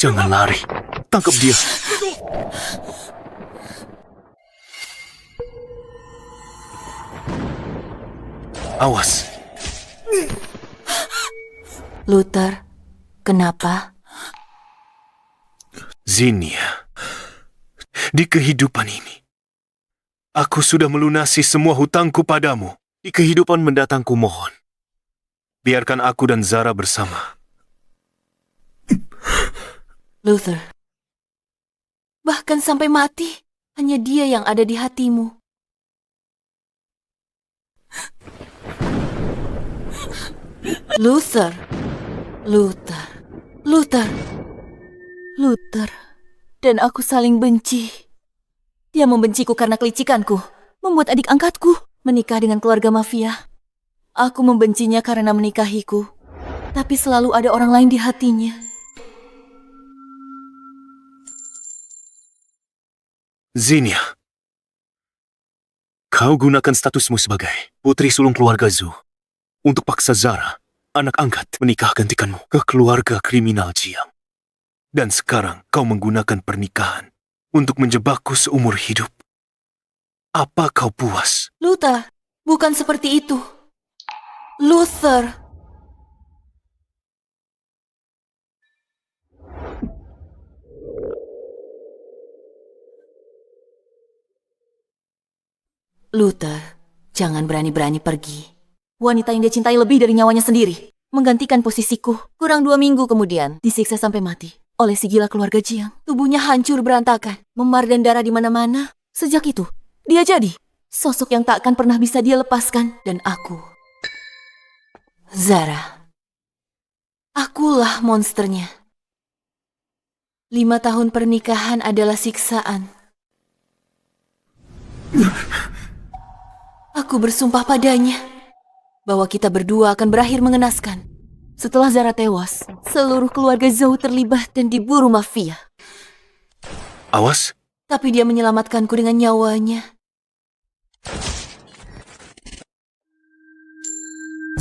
Jangan lari. Tangkap dia. Awas. Luther, kenapa? Zinnia, di kehidupan ini, aku sudah melunasi semua hutangku padamu. Di kehidupan mendatang kumohon, biarkan aku dan Zara bersama. Luther, bahkan sampai mati, hanya dia yang ada di hatimu. Luther, Luther, Luther, Luther, dan aku saling benci. Dia membenciku karena kelicikanku, membuat adik angkatku menikah dengan keluarga mafia. Aku membencinya karena menikahiku, tapi selalu ada orang lain di hatinya. Zinnia, kau gunakan statusmu sebagai putri sulung keluarga Zhou untuk paksa Zara, anak angkat, menikah gantikanmu ke keluarga kriminal Jiang. Dan sekarang kau menggunakan pernikahan untuk menjebakku seumur hidup. Apa kau puas? Luther, bukan seperti itu. Luther. Luther, jangan berani-berani pergi. Wanita yang dia cintai lebih dari nyawanya sendiri, menggantikan posisiku. Kurang 2 minggu kemudian, disiksa sampai mati oleh si gila keluarga Jiang. Tubuhnya hancur berantakan, memar dan darah di mana-mana. Sejak itu, dia jadi sosok yang tak akan pernah bisa dia lepaskan. Dan aku, Zara, akulah monsternya. 5 tahun pernikahan adalah siksaan. Aku bersumpah padanya bahwa kita berdua akan berakhir mengenaskan. Setelah Zara tewas, seluruh keluarga Zhou terlibat dan diburu mafia. Awas. Tapi dia menyelamatkanku dengan nyawanya.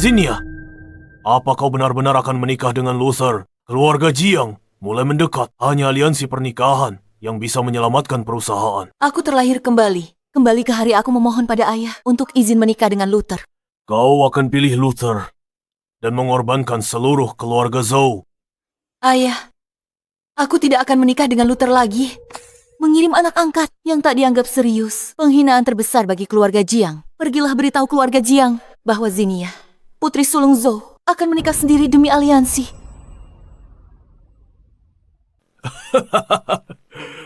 Zinnia, apa kau benar-benar akan menikah dengan Luther? Keluarga Jiang mulai mendekat. Hanya aliansi pernikahan yang bisa menyelamatkan perusahaan. Aku terlahir kembali. Kembali ke hari aku memohon pada ayah untuk izin menikah dengan Luther. Kau akan pilih Luther dan mengorbankan seluruh keluarga Zhou. Ayah, aku tidak akan menikah dengan Luther lagi. Mengirim anak angkat yang tak dianggap serius. Penghinaan terbesar bagi keluarga Jiang. Pergilah beritahu keluarga Jiang bahwa Zinnia, putri sulung Zhou, akan menikah sendiri demi aliansi.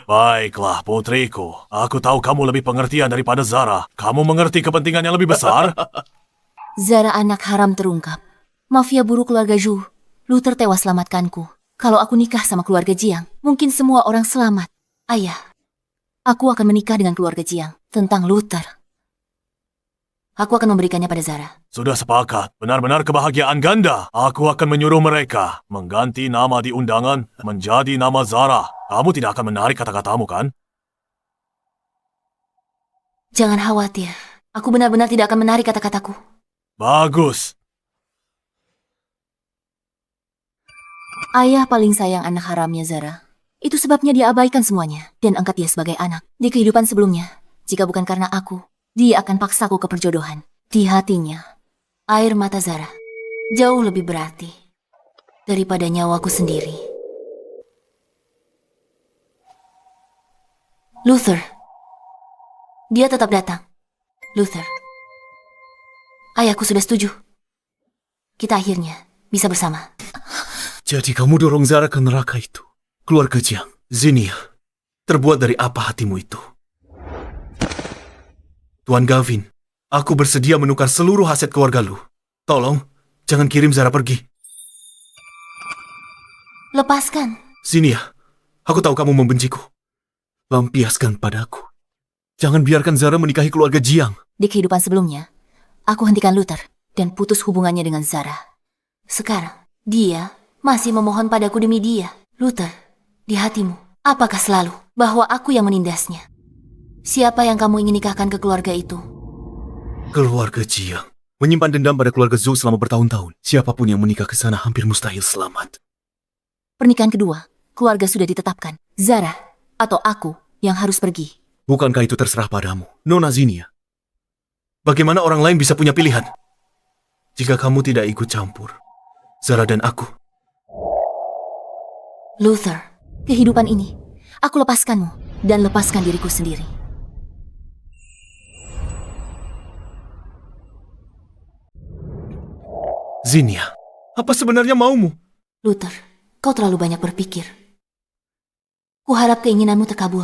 Baiklah, putriku. Aku tahu kamu lebih pengertian daripada Zara. Kamu mengerti kepentingan yang lebih besar? Zara anak haram terungkap. Mafia buruk keluarga Zhou. Luther tewas selamatkanku. Kalau aku nikah sama keluarga Jiang, mungkin semua orang selamat. Ayah, aku akan menikah dengan keluarga Jiang tentang Luther. Aku akan memberikannya pada Zara. Sudah sepakat. Benar-benar kebahagiaan ganda. Aku akan menyuruh mereka mengganti nama di undangan menjadi nama Zara. Kamu tidak akan menarik kata-katamu, kan? Jangan khawatir. Aku benar-benar tidak akan menarik kata-kataku. Bagus. Ayah paling sayang anak haramnya Zara. Itu sebabnya dia abaikan semuanya dan angkat dia sebagai anak. Di kehidupan sebelumnya, jika bukan karena aku, dia akan paksaku ke perjodohan. Di hatinya, air mata Zara jauh lebih berarti daripada nyawaku sendiri. Luther. Dia tetap datang. Luther. Ayahku sudah setuju. Kita akhirnya bisa bersama. Jadi kamu dorong Zara ke neraka itu. Keluarga Jiang, Zinnia, terbuat dari apa hatimu itu? Tuan Gavin, aku bersedia menukar seluruh aset keluarga lu. Tolong, jangan kirim Zara pergi. Lepaskan. Zinnia, aku tahu kamu membenciku. Lampiaskan padaku. Jangan biarkan Zara menikahi keluarga Jiang. Di kehidupan sebelumnya, aku hentikan Luther dan putus hubungannya dengan Zara. Sekarang, dia masih memohon padaku demi dia. Luther, di hatimu, apakah selalu bahwa aku yang menindasnya? Siapa yang kamu ingin nikahkan ke keluarga itu? Keluarga Jiang menyimpan dendam pada keluarga Zhou selama bertahun-tahun. Siapapun yang menikah ke sana hampir mustahil selamat. Pernikahan kedua keluarga sudah ditetapkan. Zara atau aku yang harus pergi. Bukankah itu terserah padamu, Nona Zinia? Bagaimana orang lain bisa punya pilihan? Jika kamu tidak ikut campur, Zara dan aku. Luther, kehidupan ini, aku lepaskanmu dan lepaskan diriku sendiri. Zinia, apa sebenarnya maumu? Luther, kau terlalu banyak berpikir. Kuharap keinginanmu terkabul.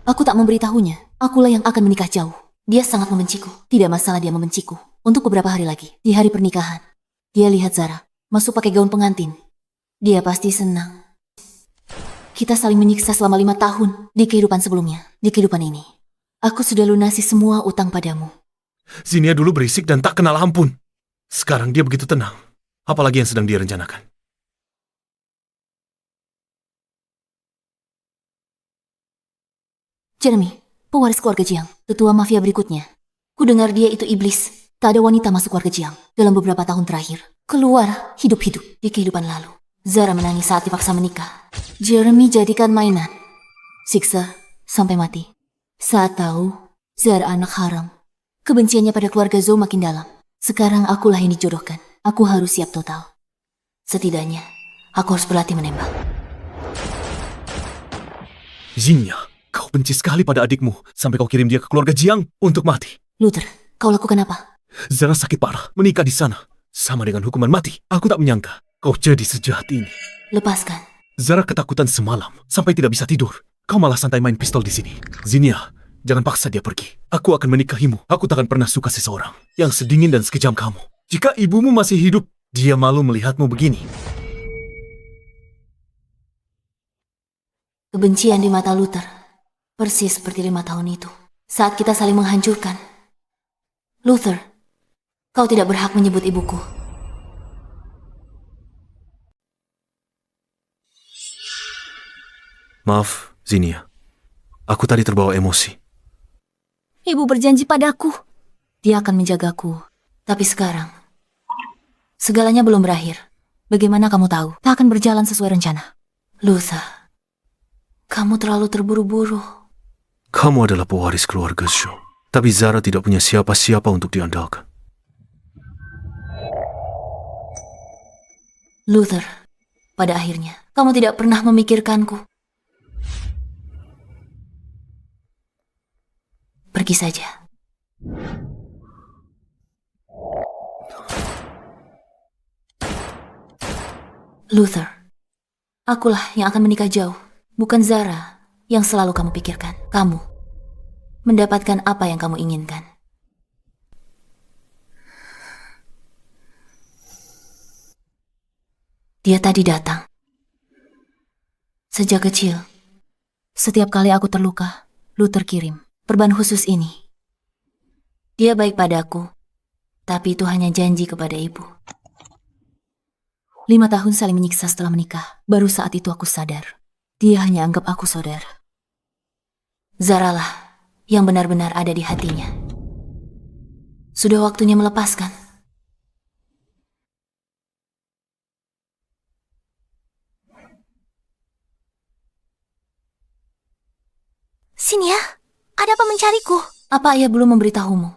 Aku tak memberitahunya. Akulah yang akan menikah jauh. Dia sangat membenciku. Tidak masalah dia membenciku. Untuk beberapa hari lagi, di hari pernikahan, dia lihat Zara masuk pakai gaun pengantin. Dia pasti senang. Kita saling menyiksa selama 5 tahun di kehidupan sebelumnya. Di kehidupan ini, aku sudah lunasi semua utang padamu. Zinia dulu berisik dan tak kenal ampun. Sekarang dia begitu tenang. Apalagi yang sedang dia rencanakan? Jeremy, pewaris keluarga Jiang, ketua mafia berikutnya. Ku dengar dia itu iblis. Tak ada wanita masuk keluarga Jiang dalam beberapa tahun terakhir. Keluar hidup-hidup di kehidupan lalu. Zara menangis saat dipaksa menikah. Jeremy jadikan mainan. Siksa sampai mati. Saat tahu Zara anak haram, kebenciannya pada keluarga Zhou makin dalam. Sekarang akulah yang dijodohkan. Aku harus siap total. Setidaknya, aku harus berlatih menembak. Zinia, kau benci sekali pada adikmu sampai kau kirim dia ke keluarga Jiang untuk mati. Luther, kau lakukan apa? Zara sakit parah, menikah di sana. Sama dengan hukuman mati. Aku tak menyangka kau jadi sejahat ini. Lepaskan. Zara ketakutan semalam sampai tidak bisa tidur. Kau malah santai main pistol di sini. Zinia, jangan paksa dia pergi. Aku akan menikahimu. Aku tak akan pernah suka seseorang yang sedingin dan sekejam kamu. Jika ibumu masih hidup, dia malu melihatmu begini. Kebencian di mata Luther, persis seperti 5 tahun itu. Saat kita saling menghancurkan. Luther, kau tidak berhak menyebut ibuku. Maaf, Zinia. Aku tadi terbawa emosi. Ibu berjanji padaku. Dia akan menjagaku. Tapi sekarang, segalanya belum berakhir. Bagaimana kamu tahu? Tak akan berjalan sesuai rencana. Luther, kamu terlalu terburu-buru. Kamu adalah pewaris keluarga Zhou. Tapi Zara tidak punya siapa-siapa untuk diandalkan. Luther, pada akhirnya, kamu tidak pernah memikirkanku. Pergi saja. Luther, akulah yang akan menikah jauh, bukan Zara yang selalu kamu pikirkan. Kamu mendapatkan apa yang kamu inginkan. Dia tadi datang. Sejak kecil, setiap kali aku terluka, Luther kirim perban khusus ini. Dia baik padaku, tapi itu hanya janji kepada ibu. 5 tahun saling menyiksa setelah menikah. Baru saat itu aku sadar. Dia hanya anggap aku saudara. Zara lah yang benar-benar ada di hatinya. Sudah waktunya melepaskan. Sini ya, ada apa mencariku? Apa ayah belum memberitahumu?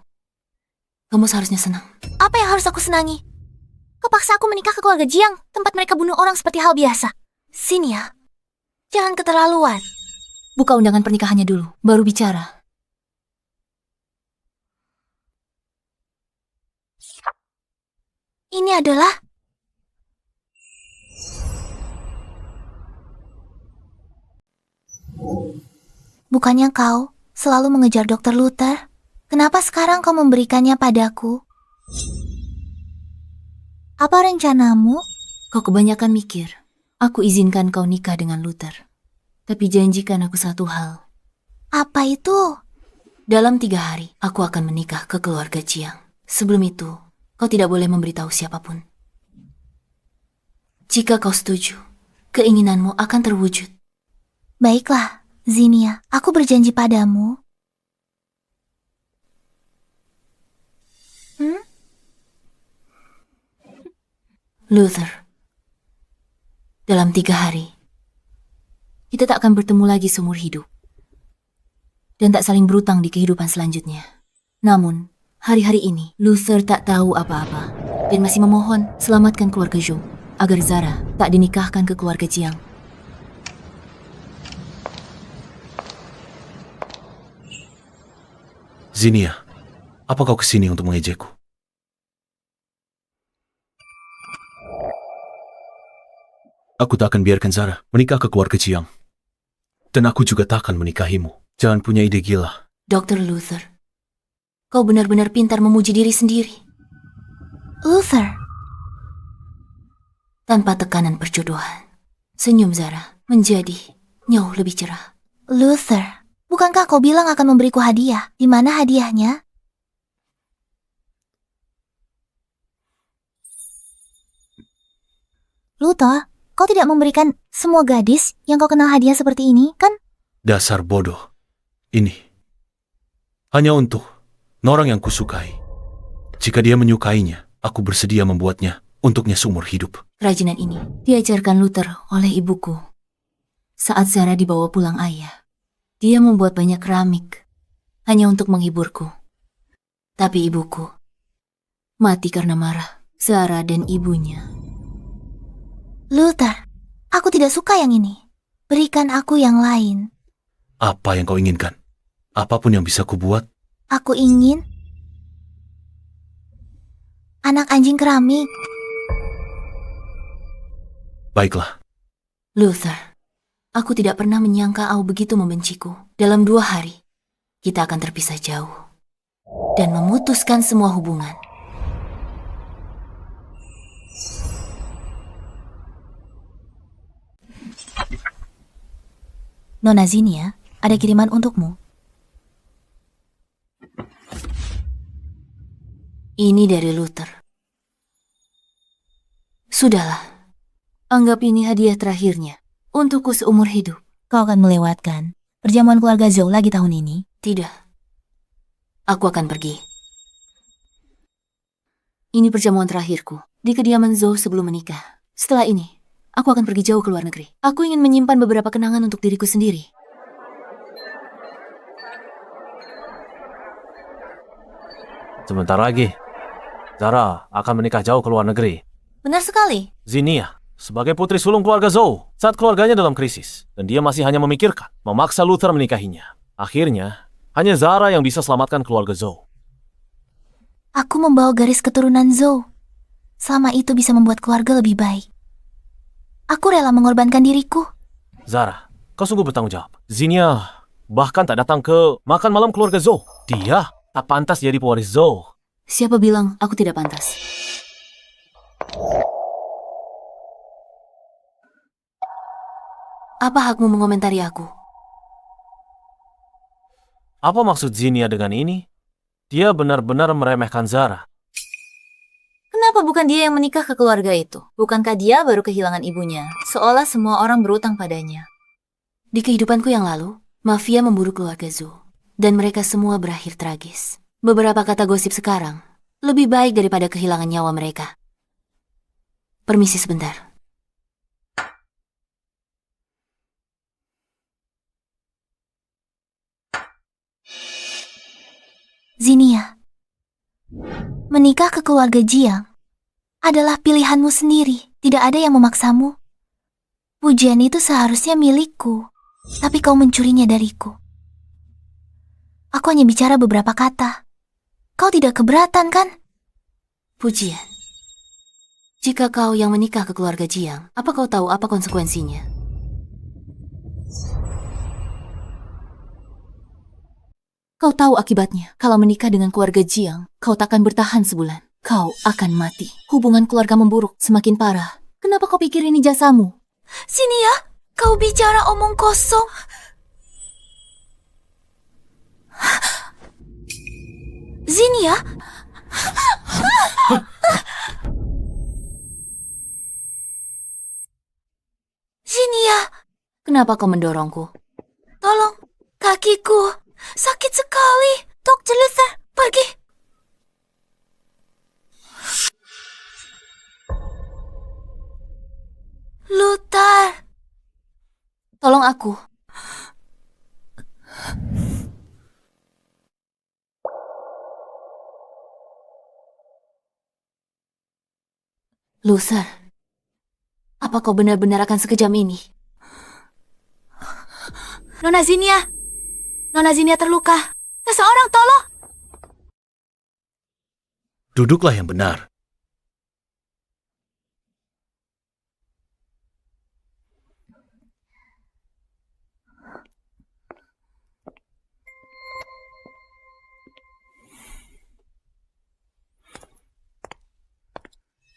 Kamu seharusnya senang. Apa yang harus aku senangi? Kepaksa aku menikah ke keluarga Jiang, tempat mereka bunuh orang seperti hal biasa. Sini ya, jangan keterlaluan. Buka undangan pernikahannya dulu, baru bicara. Ini adalah... Bukannya kau selalu mengejar Dr. Luther? Kenapa sekarang kau memberikannya padaku? Apa rencanamu? Kau kebanyakan mikir. Aku izinkan kau nikah dengan Luther. Tapi janjikan aku satu hal. Apa itu? Dalam 3 hari, aku akan menikah ke keluarga Jiang. Sebelum itu, kau tidak boleh memberitahu siapapun. Jika kau setuju, keinginanmu akan terwujud. Baiklah, Zinia, aku berjanji padamu. Luther, Dalam 3 hari, kita tak akan bertemu lagi seumur hidup. Dan tak saling berutang di kehidupan selanjutnya. Namun, hari-hari ini, Luther tak tahu apa-apa. Dan masih memohon selamatkan keluarga Zhou agar Zara tak dinikahkan ke keluarga Jiang. Zinia, apa kau kesini untuk mengejekku? Aku tak akan biarkan Zara menikah ke keluarga Jiang. Dan aku juga tak akan menikahimu. Jangan punya ide gila. Dr. Luther, kau benar-benar pintar memuji diri sendiri. Luther, Tanpa tekanan perjodohan, senyum Zara menjadi jauh lebih cerah. Luther, bukankah kau bilang akan memberiku hadiah? Di mana hadiahnya? Luther, kau tidak memberikan semua gadis yang kau kenal hadiah seperti ini, kan? Dasar bodoh. Ini hanya untuk orang yang kusukai. Jika dia menyukainya, aku bersedia membuatnya untuknya seumur hidup. Kerajinan ini diajarkan Luther oleh ibuku. Saat Zara dibawa pulang ayah, dia membuat banyak keramik hanya untuk menghiburku. Tapi ibuku mati karena marah Zara dan ibunya. Luther, aku tidak suka yang ini. Berikan aku yang lain. Apa yang kau inginkan? Apapun yang bisa kubuat. Aku ingin anak anjing keramik. Baiklah. Luther, aku tidak pernah menyangka kau begitu membenciku. Dalam 2 hari, kita akan terpisah jauh dan memutuskan semua hubungan. Nona Zinia, ada kiriman untukmu. Ini dari Luther. Sudahlah, anggap ini hadiah terakhirnya untukku seumur hidup. Kau akan melewatkan perjamuan keluarga Zhou lagi tahun ini? Tidak, aku akan pergi. Ini perjamuan terakhirku di kediaman Zhou sebelum menikah. Setelah ini, aku akan pergi jauh ke luar negeri. Aku ingin menyimpan beberapa kenangan untuk diriku sendiri. Sebentar lagi, Zara akan menikah jauh ke luar negeri. Benar sekali. Zinia, sebagai putri sulung keluarga Zhou, saat keluarganya dalam krisis, dan dia masih hanya memikirkan, memaksa Luther menikahinya. Akhirnya, hanya Zara yang bisa selamatkan keluarga Zhou. Aku membawa garis keturunan Zhou. Selama itu bisa membuat keluarga lebih baik. Aku rela mengorbankan diriku. Zara, kau sungguh bertanggung jawab. Zinia bahkan tak datang ke makan malam keluarga Zhou. Dia tak pantas jadi pewaris Zhou. Siapa bilang aku tidak pantas? Apa hakmu mengomentari aku? Apa maksud Zinia dengan ini? Dia benar-benar meremehkan Zara. Kenapa bukan dia yang menikah ke keluarga itu? Bukankah dia baru kehilangan ibunya? Seolah semua orang berutang padanya. Di kehidupanku yang lalu, mafia memburu keluarga Zhou. Dan mereka semua berakhir tragis. Beberapa kata gosip sekarang lebih baik daripada kehilangan nyawa mereka. Permisi sebentar. Zinia, menikah ke keluarga Jiang adalah pilihanmu sendiri. Tidak ada yang memaksamu. Pujian itu seharusnya milikku, tapi kau mencurinya dariku. Aku hanya bicara beberapa kata. Kau tidak keberatan, kan? Pujian. Jika kau yang menikah ke keluarga Jiang, apa kau tahu apa konsekuensinya? Kau tahu akibatnya. Kalau menikah dengan keluarga Jiang, kau takkan bertahan sebulan. Kau akan mati. Hubungan keluarga memburuk, semakin parah. Kenapa kau pikir ini jasamu? Zinia, kau bicara omong kosong. Zinia? Zinia, Kenapa kau mendorongku? tolong, kakiku sakit sekali. Dr. Luther, pergi. Luther. Tolong aku. Luther, apa kau benar-benar akan sekejam ini? Nona Zinia. Nona Zinia terluka. Seseorang tolong. Duduklah yang benar.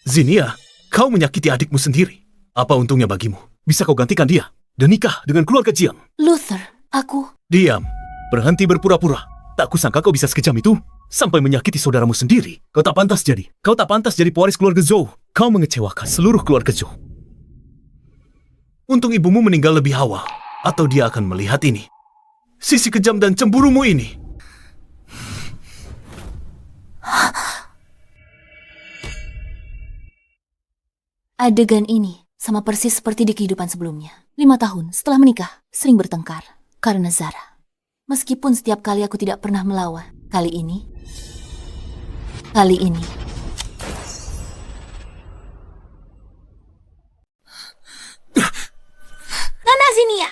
Zinia, kau menyakiti adikmu sendiri. Apa untungnya bagimu? Bisa kau gantikan dia dan nikah dengan keluarga Jiang. Luther, aku... Diam. Berhenti berpura-pura. Tak kusangka kau bisa sekejam itu. Sampai menyakiti saudaramu sendiri. Kau tak pantas jadi. Kau tak pantas jadi pewaris keluarga Zhou. Kau mengecewakan seluruh keluarga Zhou. Untung ibumu meninggal lebih awal. Atau dia akan melihat ini. Sisi kejam dan cemburumu ini. Adegan ini sama persis seperti di kehidupan sebelumnya. 5 tahun setelah menikah, sering bertengkar karena Zara. Meskipun setiap kali aku tidak pernah melawan, kali ini... Nona Zinia.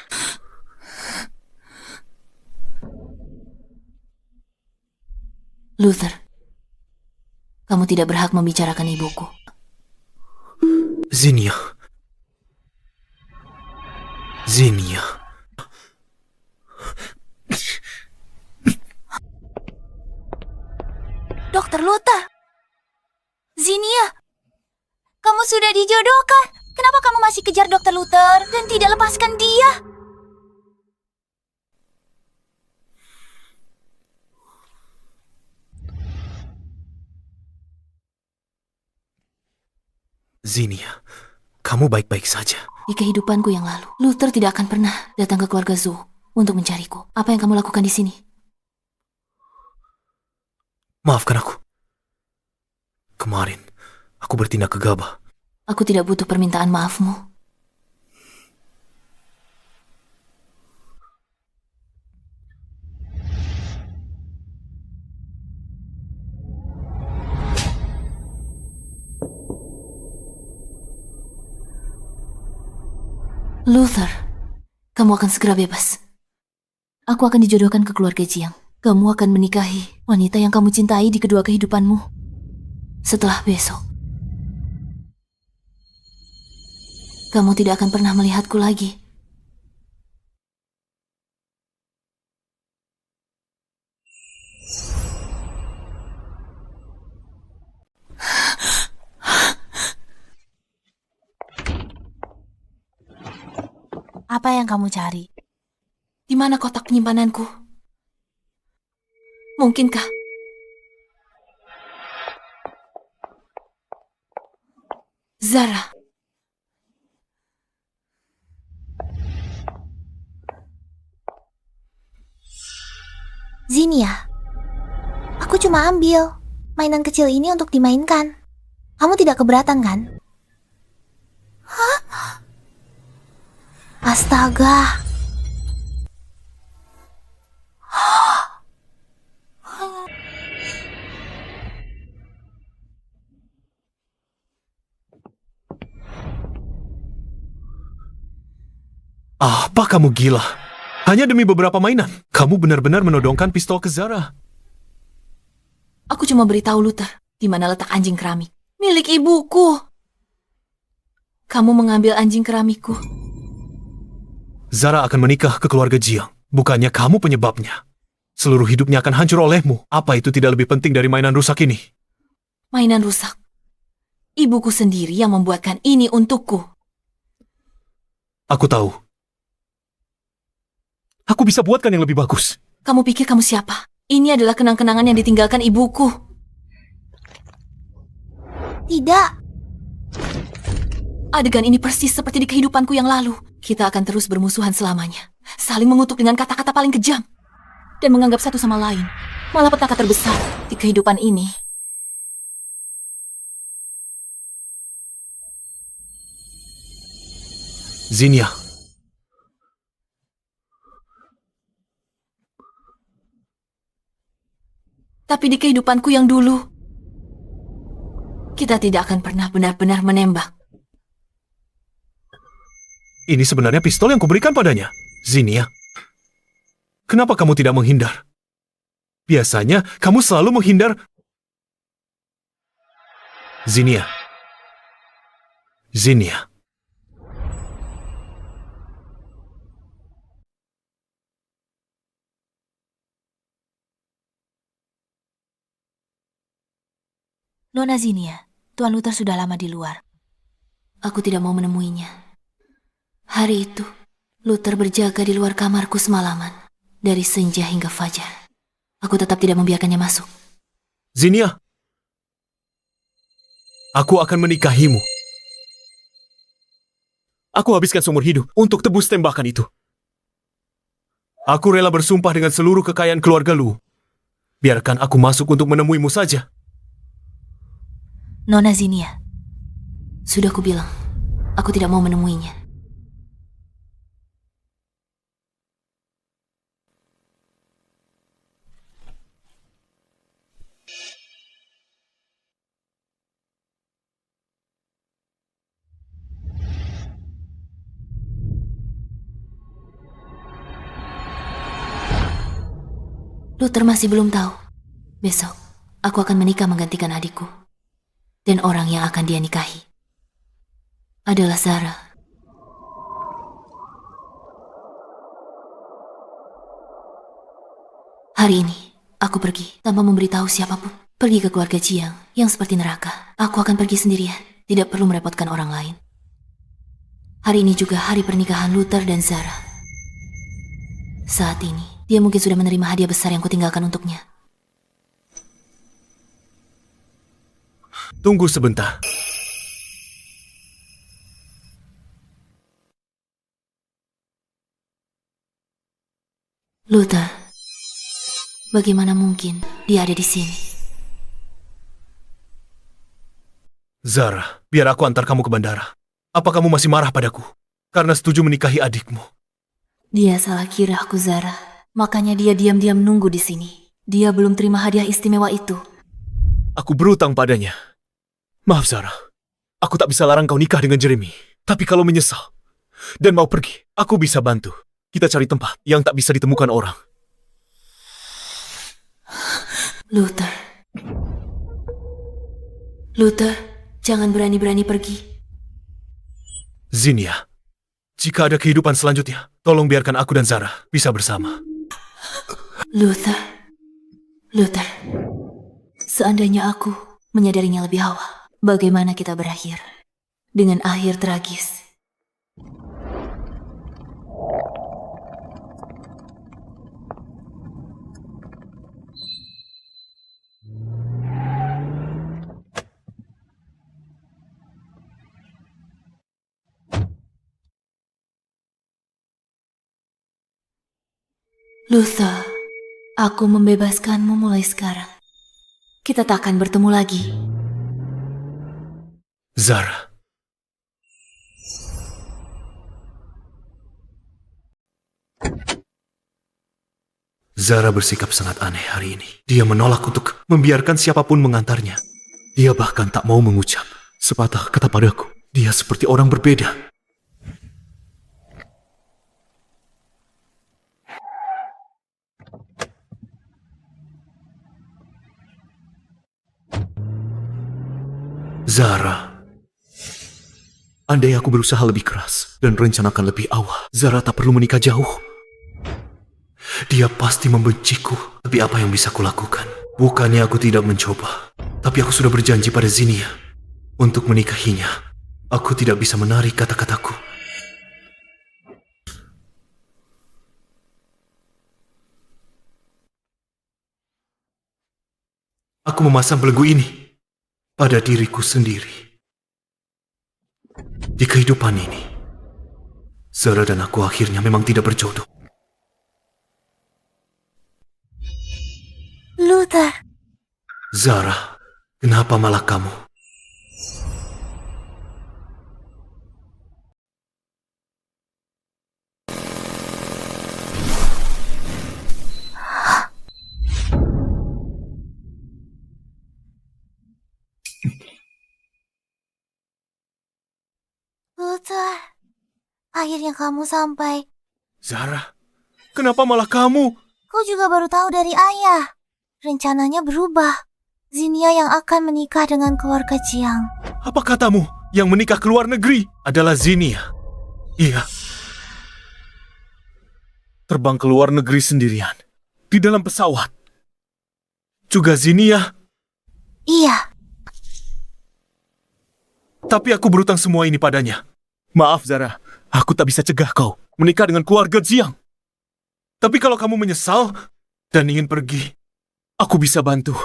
Luther, kamu tidak berhak membicarakan ibuku. Zinia. Zinia. Dokter Luther. Zinia. Kamu sudah dijodohkan. Kenapa kamu masih kejar Dokter Luther dan tidak lepaskan dia? Zinia, kamu baik-baik saja. Di kehidupanku yang lalu, Luther tidak akan pernah datang ke keluarga Zhou untuk mencariku. Apa yang kamu lakukan di sini? Maafkan aku. Kemarin, aku bertindak gegabah. Aku tidak butuh permintaan maafmu. Luther, kamu akan segera bebas. Aku akan dijodohkan ke keluarga Jiang. Kamu akan menikahi wanita yang kamu cintai di kedua kehidupanmu. Setelah besok, kamu tidak akan pernah melihatku lagi. Apa yang kamu cari? Di mana kotak penyimpananku? Mungkinkah? Zara. Zinia. Aku cuma ambil mainan kecil ini untuk dimainkan. Kamu tidak keberatan kan? Hah? Astaga. Apa kamu gila? Hanya demi beberapa mainan, kamu benar-benar menodongkan pistol ke Zara. Aku cuma beritahu Luther di mana letak anjing keramik. Milik ibuku. Kamu mengambil anjing keramikku. Zara akan menikah ke keluarga Jiang. Bukannya kamu penyebabnya. Seluruh hidupnya akan hancur olehmu. Apa itu tidak lebih penting dari mainan rusak ini? Mainan rusak. Ibuku sendiri yang membuatkan ini untukku. Aku tahu. Aku bisa buatkan yang lebih bagus. Kamu pikir kamu siapa? Ini adalah kenang-kenangan yang ditinggalkan ibuku. Tidak. Adegan ini persis seperti di kehidupanku yang lalu. Kita akan terus bermusuhan selamanya. Saling mengutuk dengan kata-kata paling kejam. Dan menganggap satu sama lain. Malah petaka terbesar di kehidupan ini. Zinnia, Tapi di kehidupanku yang dulu, kita tidak akan pernah benar-benar menembak. ini sebenarnya pistol yang kuberikan padanya. Zinnia, kenapa kamu tidak menghindar? Biasanya kamu selalu menghindar. Zinnia. Zinnia. Nona Zinnia, Tuan Luther sudah lama di luar. Aku tidak mau menemuinya. Hari itu, Luther berjaga di luar kamarku semalaman, dari senja hingga fajar. Aku tetap tidak membiarkannya masuk. Zinnia. Aku akan menikahimu. Aku habiskan seumur hidup untuk tebus tembakan itu. Aku rela bersumpah dengan seluruh kekayaan keluarga Lu. Biarkan aku masuk untuk menemuimu saja. Nona Zinnia, Sudah kubilang, aku tidak mau menemuinya. Luther masih belum tahu. Besok, aku akan menikah menggantikan adikku. Dan orang yang akan dia nikahi adalah Zara. Hari ini, aku pergi tanpa memberitahu siapapun. Pergi ke keluarga Jiang yang seperti neraka. Aku akan pergi sendirian, tidak perlu merepotkan orang lain. Hari ini juga hari pernikahan Luther dan Zara. Saat ini, dia mungkin sudah menerima hadiah besar yang kutinggalkan untuknya. Tunggu sebentar. Luther, bagaimana mungkin dia ada di sini? Zara, biar aku antar kamu ke bandara. Apa kamu masih marah padaku? Karena setuju menikahi adikmu. Dia salah kira aku Zara. Makanya dia diam-diam nunggu di sini. Dia belum terima hadiah istimewa itu. Aku berutang padanya. Maaf Zara, aku tak bisa larang kau nikah dengan Jeremy. Tapi kalau menyesal dan mau pergi, aku bisa bantu. Kita cari tempat yang tak bisa ditemukan orang. Luther. Luther, jangan berani-berani pergi. Zinnia, jika ada kehidupan selanjutnya, tolong biarkan aku dan Zara bisa bersama. Luther. Luther. Seandainya aku menyadarinya lebih awal, bagaimana kita berakhir? Dengan akhir tragis. Luther, aku membebaskanmu mulai sekarang. Kita tak akan bertemu lagi. Zara. Zara bersikap sangat aneh hari ini. Dia menolak untuk membiarkan siapapun mengantarnya. Dia bahkan tak mau mengucap sepatah kata padaku. Dia seperti orang berbeda. Zara. Andai aku berusaha lebih keras dan rencanakan lebih awal, Zara tak perlu menikah jauh. Dia pasti membenciku, tapi apa yang bisa kulakukan? Bukannya aku tidak mencoba, tapi aku sudah berjanji pada Zinnia untuk menikahinya. Aku tidak bisa menarik kata-kataku. Aku memasang belenggu ini pada diriku sendiri. Di kehidupan ini, Zara dan aku akhirnya memang tidak berjodoh. Luther, Zara, kenapa malah kamu? Luther, akhirnya kamu sampai. Zara, kenapa malah kamu? Kau juga baru tahu dari ayah. Rencananya berubah. Zinnia yang akan menikah dengan keluarga Jiang. Apa katamu yang menikah ke luar negeri adalah Zinnia? Iya. Terbang ke luar negeri sendirian. Di dalam pesawat. Juga Zinnia. Iya. Tapi aku berutang semua ini padanya. Maaf Zara, aku tak bisa cegah kau menikah dengan keluarga Jiang. Tapi kalau kamu menyesal dan ingin pergi, aku bisa bantu.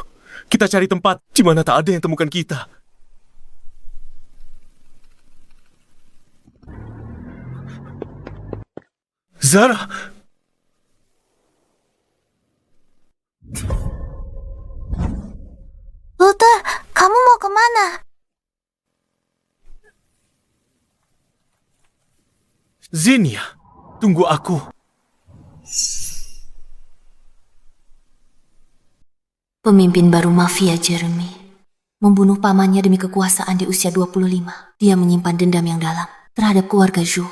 Kita cari tempat di mana tak ada yang temukan kita. Zara! Luther, kamu mau kemana? Zinnia, tunggu aku. Pemimpin baru mafia Jeremy membunuh pamannya demi kekuasaan di usia 25. Dia menyimpan dendam yang dalam terhadap keluarga Zhou.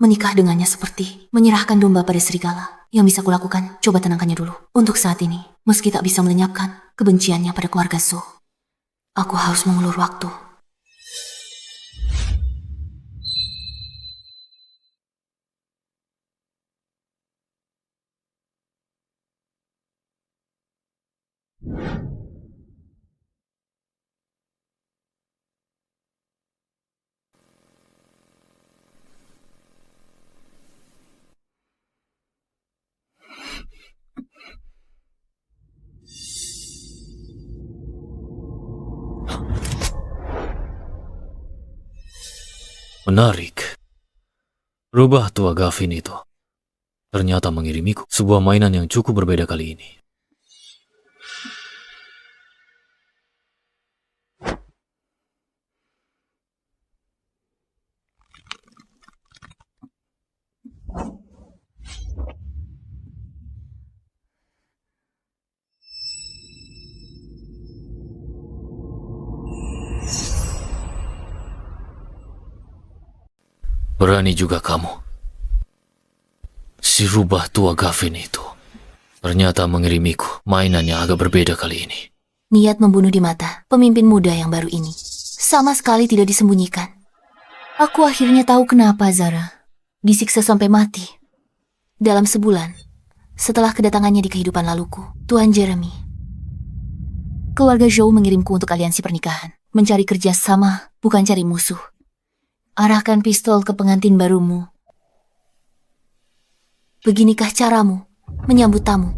Menikah dengannya seperti menyerahkan domba pada serigala. Yang bisa kulakukan, coba tenangkannya dulu. Untuk saat ini, meski tak bisa melenyapkan kebenciannya pada keluarga Zhou, aku harus mengulur waktu. Menarik. Rubah tua Gavin itu ternyata mengirimiku sebuah mainan yang cukup berbeda kali ini. Berani juga kamu. Si rubah tua Gavin itu ternyata mengirimiku mainan yang agak berbeda kali ini. Niat membunuh di mata pemimpin muda yang baru ini sama sekali tidak disembunyikan. Aku akhirnya tahu kenapa Zara disiksa sampai mati. Dalam sebulan setelah kedatangannya di kehidupan laluku, Tuan Jeremy, keluarga Zhou mengirimku untuk aliansi pernikahan. Mencari kerja sama, bukan cari musuh. Arahkan pistol ke pengantin barumu. Beginikah caramu menyambut tamu?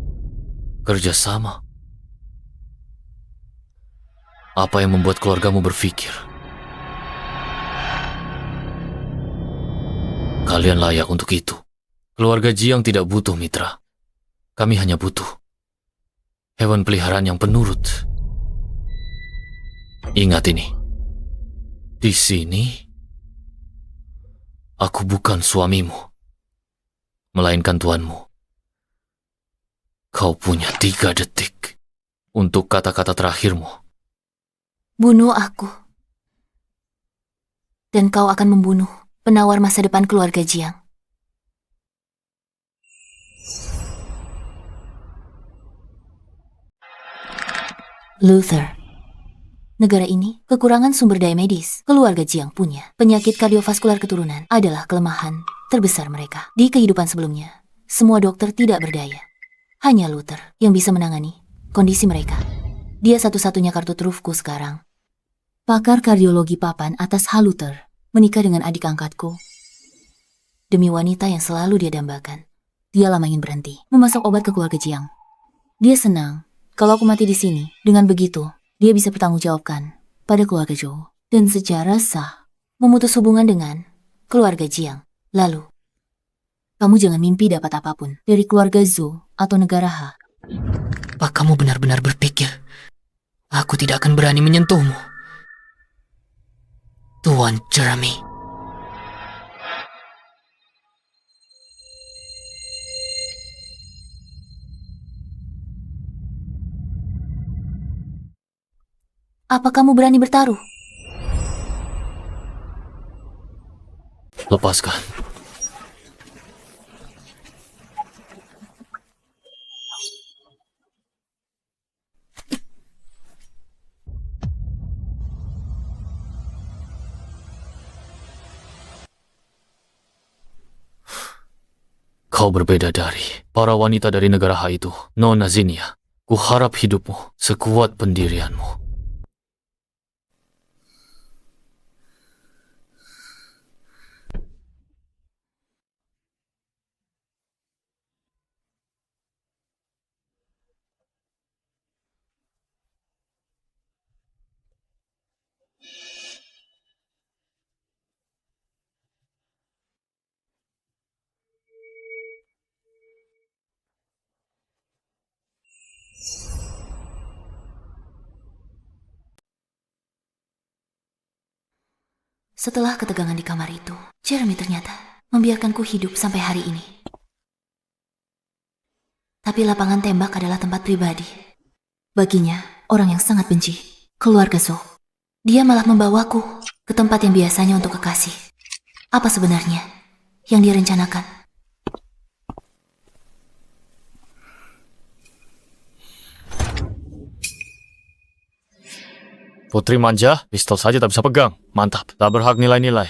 Kerjasama? Apa yang membuat keluargamu berpikir kalian layak untuk itu? Keluarga Jiang tidak butuh mitra. Kami hanya butuh hewan peliharaan yang penurut. Ingat ini. Di sini aku bukan suamimu, melainkan tuanmu. Kau punya 3 detik untuk kata-kata terakhirmu. Bunuh aku. Dan kau akan membunuh penawar masa depan keluarga Jiang. Luther. Negara ini kekurangan sumber daya medis. Keluarga Jiang punya penyakit kardiovaskular keturunan adalah kelemahan terbesar mereka. Di kehidupan sebelumnya, semua dokter tidak berdaya. Hanya Luther yang bisa menangani kondisi mereka. Dia satu-satunya kartu trufku sekarang. Pakar kardiologi papan atas hal Luther menikah dengan adik angkatku. Demi wanita yang selalu dia dambakan. Dia lama ingin berhenti memasok obat ke keluarga Jiang. Dia senang kalau aku mati di sini. Dengan begitu, dia bisa bertanggungjawabkan pada keluarga Zhou dan secara sah memutus hubungan dengan keluarga Jiang. Lalu, kamu jangan mimpi dapat apapun dari keluarga Zhou atau negara Ha. Apa kamu benar-benar berpikir aku tidak akan berani menyentuhmu, Tuan Jeremy? Apa kamu berani bertaruh? lepaskan. Kau berbeda dari para wanita dari negara Ha itu, Nona Zinnia. Kuharap hidupmu sekuat pendirianmu. Setelah ketegangan di kamar itu, Jeremy ternyata membiarkanku hidup sampai hari ini. Tapi lapangan tembak adalah tempat pribadi. Baginya, orang yang sangat benci, keluarga Zhou. Dia malah membawaku ke tempat yang biasanya untuk kekasih. Apa sebenarnya yang dia rencanakan? Putri manja, pistol saja tak bisa pegang. Mantap, tak berhak nilai-nilai.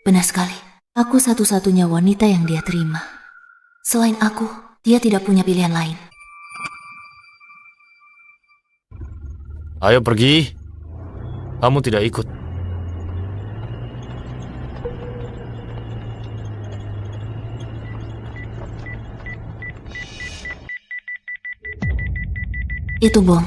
Benar sekali. Aku satu-satunya wanita yang dia terima. Selain aku, dia tidak punya pilihan lain. Ayo pergi. Kamu tidak ikut. Itu bom.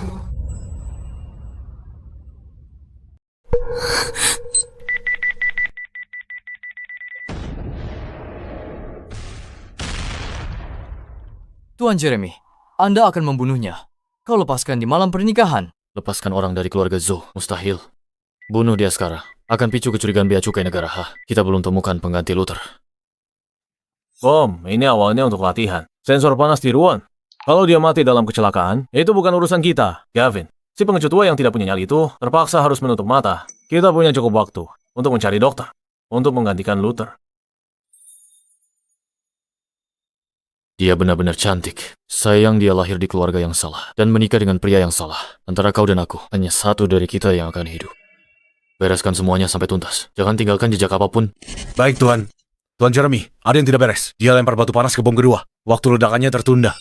Tuan Jeremy, Anda akan membunuhnya. Kau lepaskan di malam pernikahan. Lepaskan orang dari keluarga Zhou, mustahil. Bunuh dia sekarang. Akan picu kecurigaan bea cukai negara Ha. Kita belum temukan pengganti Luther. Bom, ini awalnya untuk latihan. Sensor panas di ruang. Kalau dia mati dalam kecelakaan, itu bukan urusan kita. Gavin, si pengecut tua yang tidak punya nyali itu terpaksa harus menutup mata. Kita punya cukup waktu untuk mencari dokter, untuk menggantikan Luther. Dia benar-benar cantik. Sayang dia lahir di keluarga yang salah dan menikah dengan pria yang salah. Antara kau dan aku, hanya satu dari kita yang akan hidup. Bereskan semuanya sampai tuntas. Jangan tinggalkan jejak apapun. Baik, Tuan. Tuan Jeremy, ada yang tidak beres. Dia lempar batu panas ke bom kedua. Waktu ledakannya tertunda.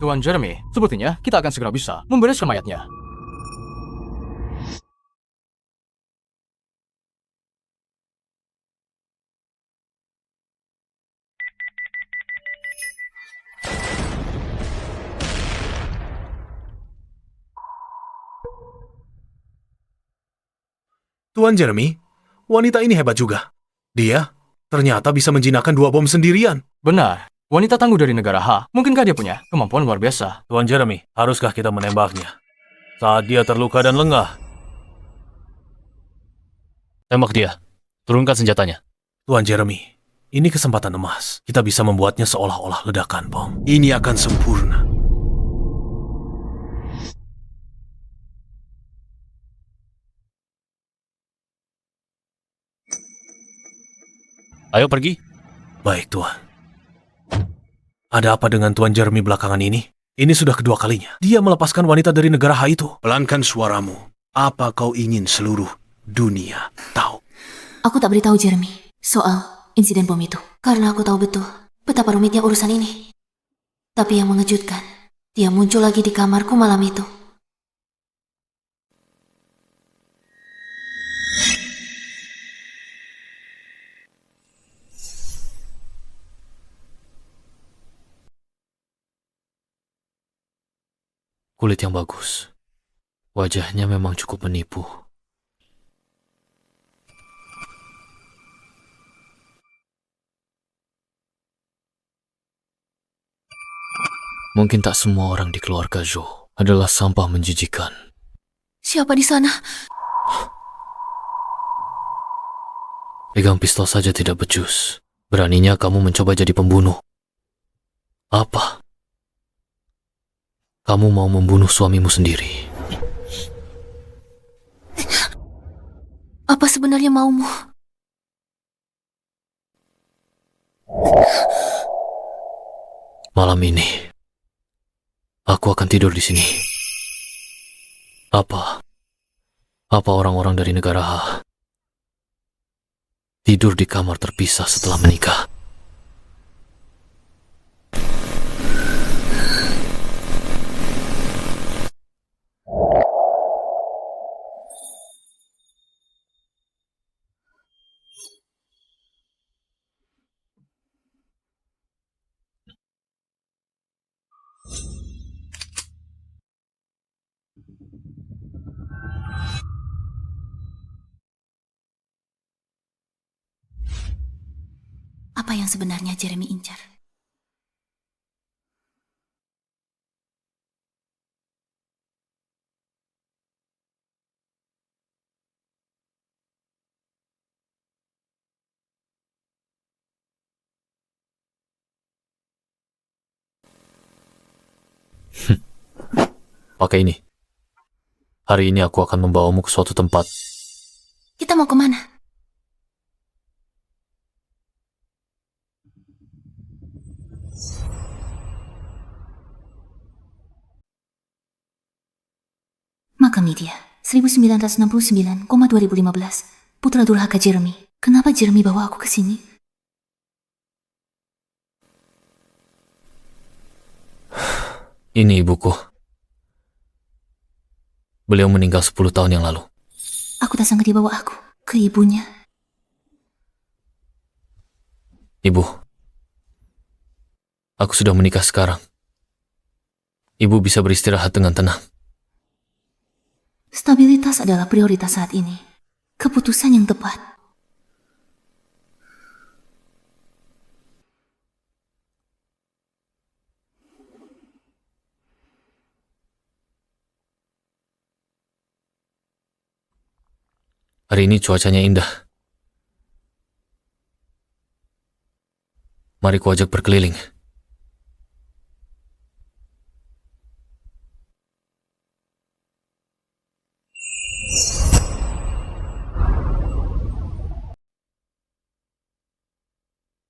Tuan Jeremy, sepertinya kita akan segera bisa membereskan mayatnya. Tuan Jeremy, wanita ini hebat juga. Dia ternyata bisa menjinakkan 2 bom sendirian. Benar, wanita tangguh dari negara Ha. Mungkinkah dia punya kemampuan luar biasa? Tuan Jeremy, haruskah kita menembaknya? Saat dia terluka dan lengah. Tembak dia. Turunkan senjatanya. Tuan Jeremy, ini kesempatan emas. Kita bisa membuatnya seolah-olah ledakan bom. Ini akan sempurna. Ayo pergi. Baik, Tuan. Ada apa dengan Tuan Jeremy belakangan ini? Ini sudah kedua kalinya. Dia melepaskan wanita dari negara Ha itu. Pelankan suaramu. Apa kau ingin seluruh dunia tahu? Aku tak beritahu Jeremy soal insiden bom itu. Karena aku tahu betul betapa rumitnya urusan ini. Tapi yang mengejutkan, dia muncul lagi di kamarku malam itu. Kulit yang bagus. Wajahnya memang cukup menipu. Mungkin tak semua orang di keluarga Zhou adalah sampah menjijikan. Siapa di sana? Pegang pistol saja tidak becus. Beraninya kamu mencoba jadi pembunuh. Apa? Kamu mau membunuh suamimu sendiri? Apa sebenarnya maumu? Malam ini, aku akan tidur di sini. Apa orang-orang dari negara Ha tidur di kamar terpisah setelah menikah? Apa yang sebenarnya Jeremy incar? Pakai ini. Hari ini aku akan membawamu ke suatu tempat. Kita mau kemana? Makam Nidia, 1969,2015. Putra durhaka Jeremy. Kenapa Jeremy bawa aku ke sini? Ini ibuku. Beliau meninggal 10 tahun yang lalu. Aku tak sangka dia bawa aku ke ibunya. Ibu, aku sudah menikah sekarang. Ibu bisa beristirahat dengan tenang. Stabilitas adalah prioritas saat ini. Keputusan yang tepat. Hari ini cuacanya indah. Mari ku ajak berkeliling.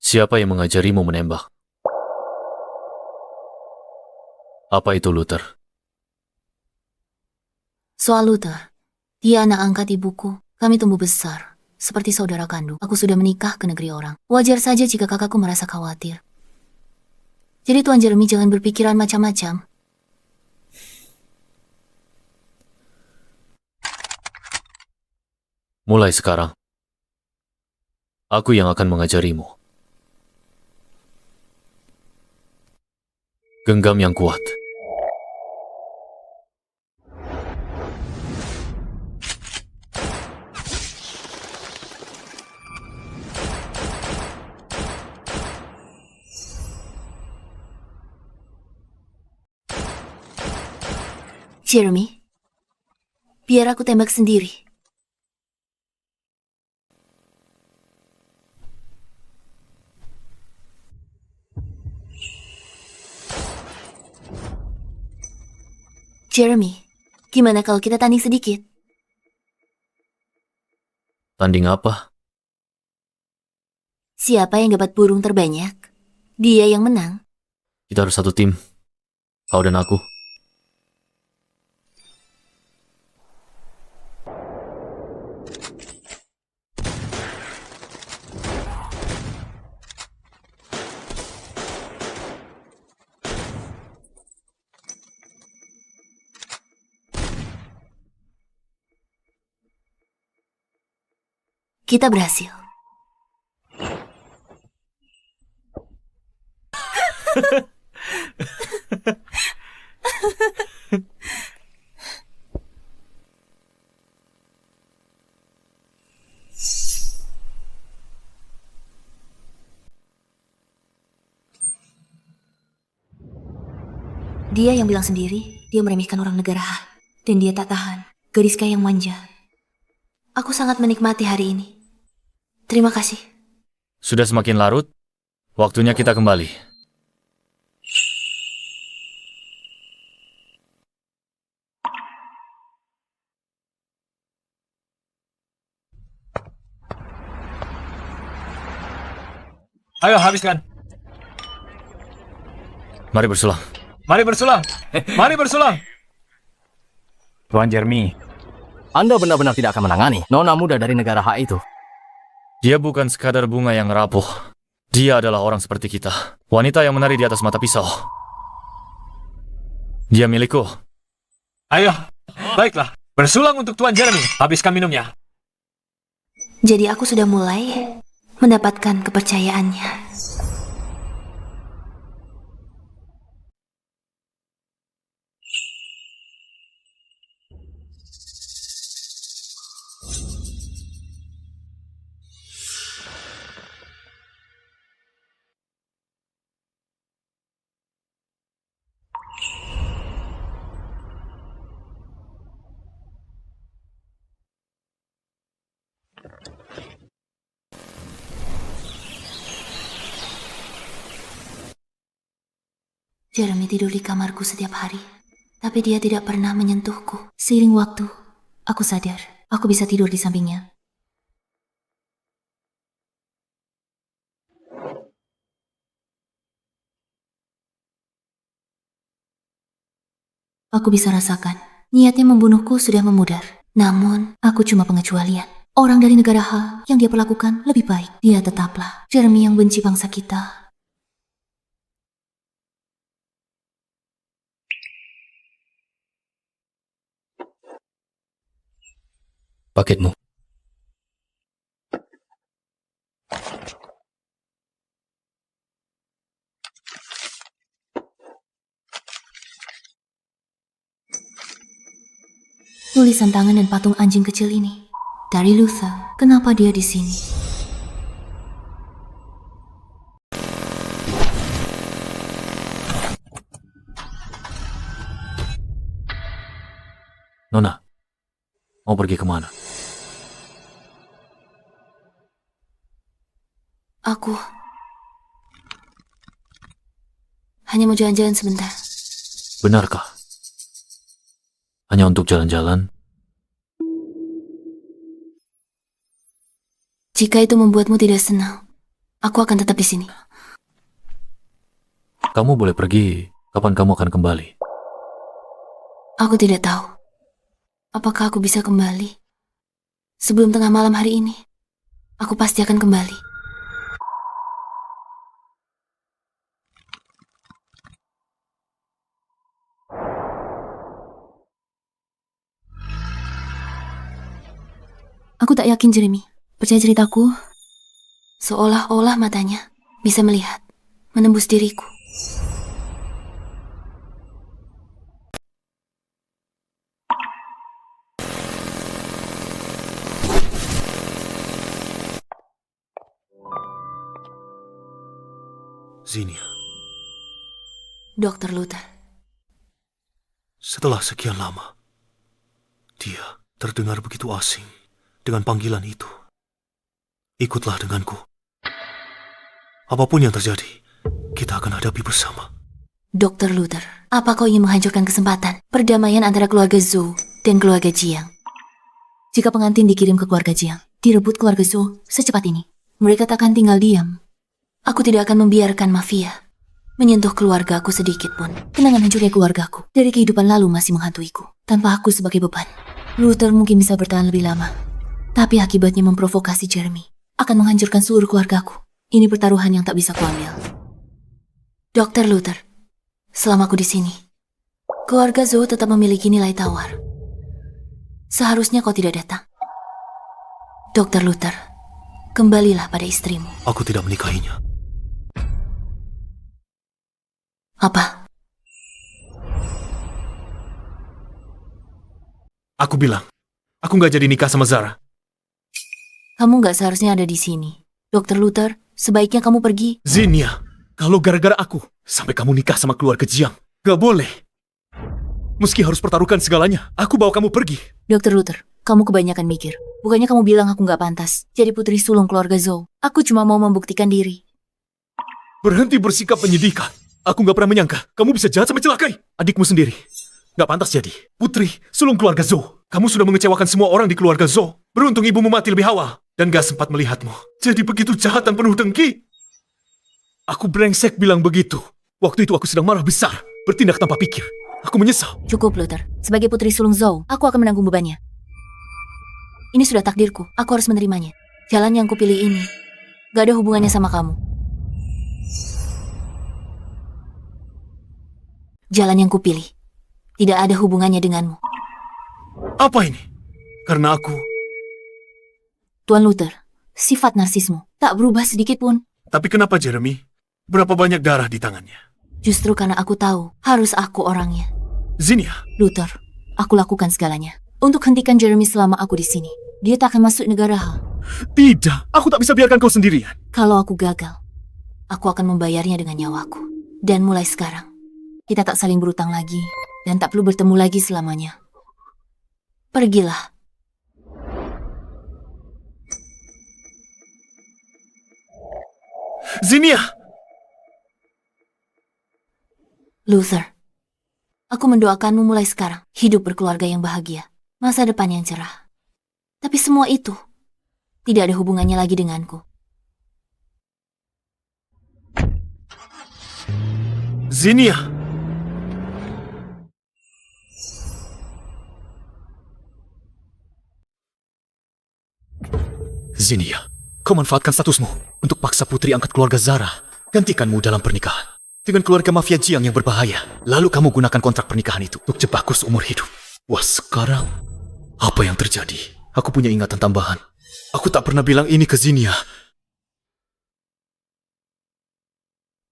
Siapa yang mengajarimu menembak? Apa itu Luther? Soal Luther, dia anak angkat ibuku. Kami tumbuh besar, seperti saudara kandung. Aku sudah menikah ke negeri orang. Wajar saja jika kakakku merasa khawatir. Jadi Tuan Jeremy jangan berpikiran macam-macam. Mulai sekarang, aku yang akan mengajarimu. Genggam yang kuat. Jeremy, biar aku tembak sendiri. Jeremy, gimana kalau kita tanding sedikit? Tanding apa? Siapa yang dapat burung terbanyak? Dia yang menang. Kita harus satu tim. Kau dan aku. Kita berhasil. Dia yang bilang sendiri, dia meremehkan orang negara H. Dan dia tak tahan. Gadis kaya yang manja. Aku sangat menikmati hari ini. Terima kasih. Sudah semakin larut, waktunya kita kembali. Ayo, habiskan. Mari bersulang. Mari bersulang. Mari bersulang. Tuan Jeremy, Anda benar-benar tidak akan menangani nona muda dari negara H itu. Dia bukan sekadar bunga yang rapuh. Dia adalah orang seperti kita. Wanita yang menari di atas mata pisau. Dia milikku. Ayo, baiklah. Bersulang untuk Tuan Jeremy. Habiskan minumnya. Jadi aku sudah mulai mendapatkan kepercayaannya. Jeremy tidur di kamarku setiap hari, tapi dia tidak pernah menyentuhku. Seiring waktu, aku sadar aku bisa tidur di sampingnya. Aku bisa rasakan, niatnya membunuhku sudah memudar. Namun, aku cuma pengecualian. Orang dari negara H yang dia perlakukan lebih baik. Dia tetaplah Jeremy yang benci bangsa kita. Paketmu. Tulisan tangan dan patung anjing kecil ini. Dari Luther, kenapa dia di sini? Nona, mau pergi kemana? Aku hanya mau jalan-jalan sebentar. Benarkah? Hanya untuk jalan-jalan? Jika itu membuatmu tidak senang, aku akan tetap di sini. Kamu boleh pergi. Kapan kamu akan kembali? Aku tidak tahu. Apakah aku bisa kembali? Sebelum tengah malam hari ini, aku pasti akan kembali. Aku tak yakin, Jeremy. Percaya ceritaku, seolah-olah matanya bisa melihat, menembus diriku. Zinnia, Dr. Luther, setelah sekian lama, dia terdengar begitu asing dengan panggilan itu. Ikutlah denganku. Apapun yang terjadi, kita akan hadapi bersama. Dr. Luther, apa kau ingin menghancurkan kesempatan perdamaian antara keluarga Zhou dan keluarga Jiang? Jika pengantin dikirim ke keluarga Jiang, direbut keluarga Zhou secepat ini, mereka tak akan tinggal diam. Aku tidak akan membiarkan mafia menyentuh keluargaku sedikit pun. Kenangan hancurnya keluargaku dari kehidupan lalu masih menghantuiku, tanpa aku sebagai beban. Luther mungkin bisa bertahan lebih lama, tapi akibatnya memprovokasi Jeremy akan menghancurkan seluruh keluargaku. Ini pertaruhan yang tak bisa kuambil. Dr. Luther, selama aku di sini, keluarga Zhou tetap memiliki nilai tawar. Seharusnya kau tidak datang. Dr. Luther, kembalilah pada istrimu. Aku tidak menikahinya. Apa? Aku bilang, aku nggak jadi nikah sama Zara. Kamu nggak seharusnya ada di sini. Dr. Luther, sebaiknya kamu pergi. Zinnia, kalau gara-gara aku, sampai kamu nikah sama keluarga Jiang, Gak boleh. Meski harus pertaruhkan segalanya, aku bawa kamu pergi. Dr. Luther, kamu kebanyakan mikir. Bukannya kamu bilang aku nggak pantas jadi putri sulung keluarga Zhou. Aku cuma mau membuktikan diri. Berhenti bersikap menyedihkan. Aku gak pernah menyangka kamu bisa jahat sampai celakai adikmu sendiri. Gak pantas jadi putri sulung keluarga Zhou. Kamu sudah mengecewakan semua orang di keluarga Zhou. Beruntung ibumu mati lebih awal dan gak sempat melihatmu. Jadi begitu jahat dan penuh dengki. Aku brengsek bilang begitu. Waktu itu aku sedang marah besar, bertindak tanpa pikir. Aku menyesal. Cukup, Luther. Sebagai putri sulung Zhou, aku akan menanggung bebannya. Ini sudah takdirku. Aku harus menerimanya. Jalan yang kupilih ini gak ada hubungannya sama kamu. Jalan yang kupilih tidak ada hubungannya denganmu. Apa ini? Karena aku... Tuan Luther, sifat narsismu tak berubah sedikit pun. Tapi kenapa Jeremy? Berapa banyak darah di tangannya? Justru karena aku tahu harus aku orangnya. Zinnia, Luther, aku lakukan segalanya untuk hentikan Jeremy selama aku di sini. Dia tak akan masuk negara Hal. tidak. Aku tak bisa biarkan kau sendirian. Kalau aku gagal, aku akan membayarnya dengan nyawaku. Dan mulai sekarang, kita tak saling berutang lagi dan tak perlu bertemu lagi selamanya. Pergilah. Zinnia! Luther, aku mendoakanmu mulai sekarang hidup berkeluarga yang bahagia, masa depan yang cerah. Tapi semua itu tidak ada hubungannya lagi denganku. Zinnia! Zinnia, kau manfaatkan statusmu untuk paksa putri angkat keluarga Zara gantikanmu dalam pernikahan dengan keluarga mafia Jiang yang berbahaya. Lalu kamu gunakan kontrak pernikahan itu untuk jebakku seumur hidup. Wah, sekarang apa yang terjadi? Aku punya ingatan tambahan. Aku tak pernah bilang ini ke Zinnia.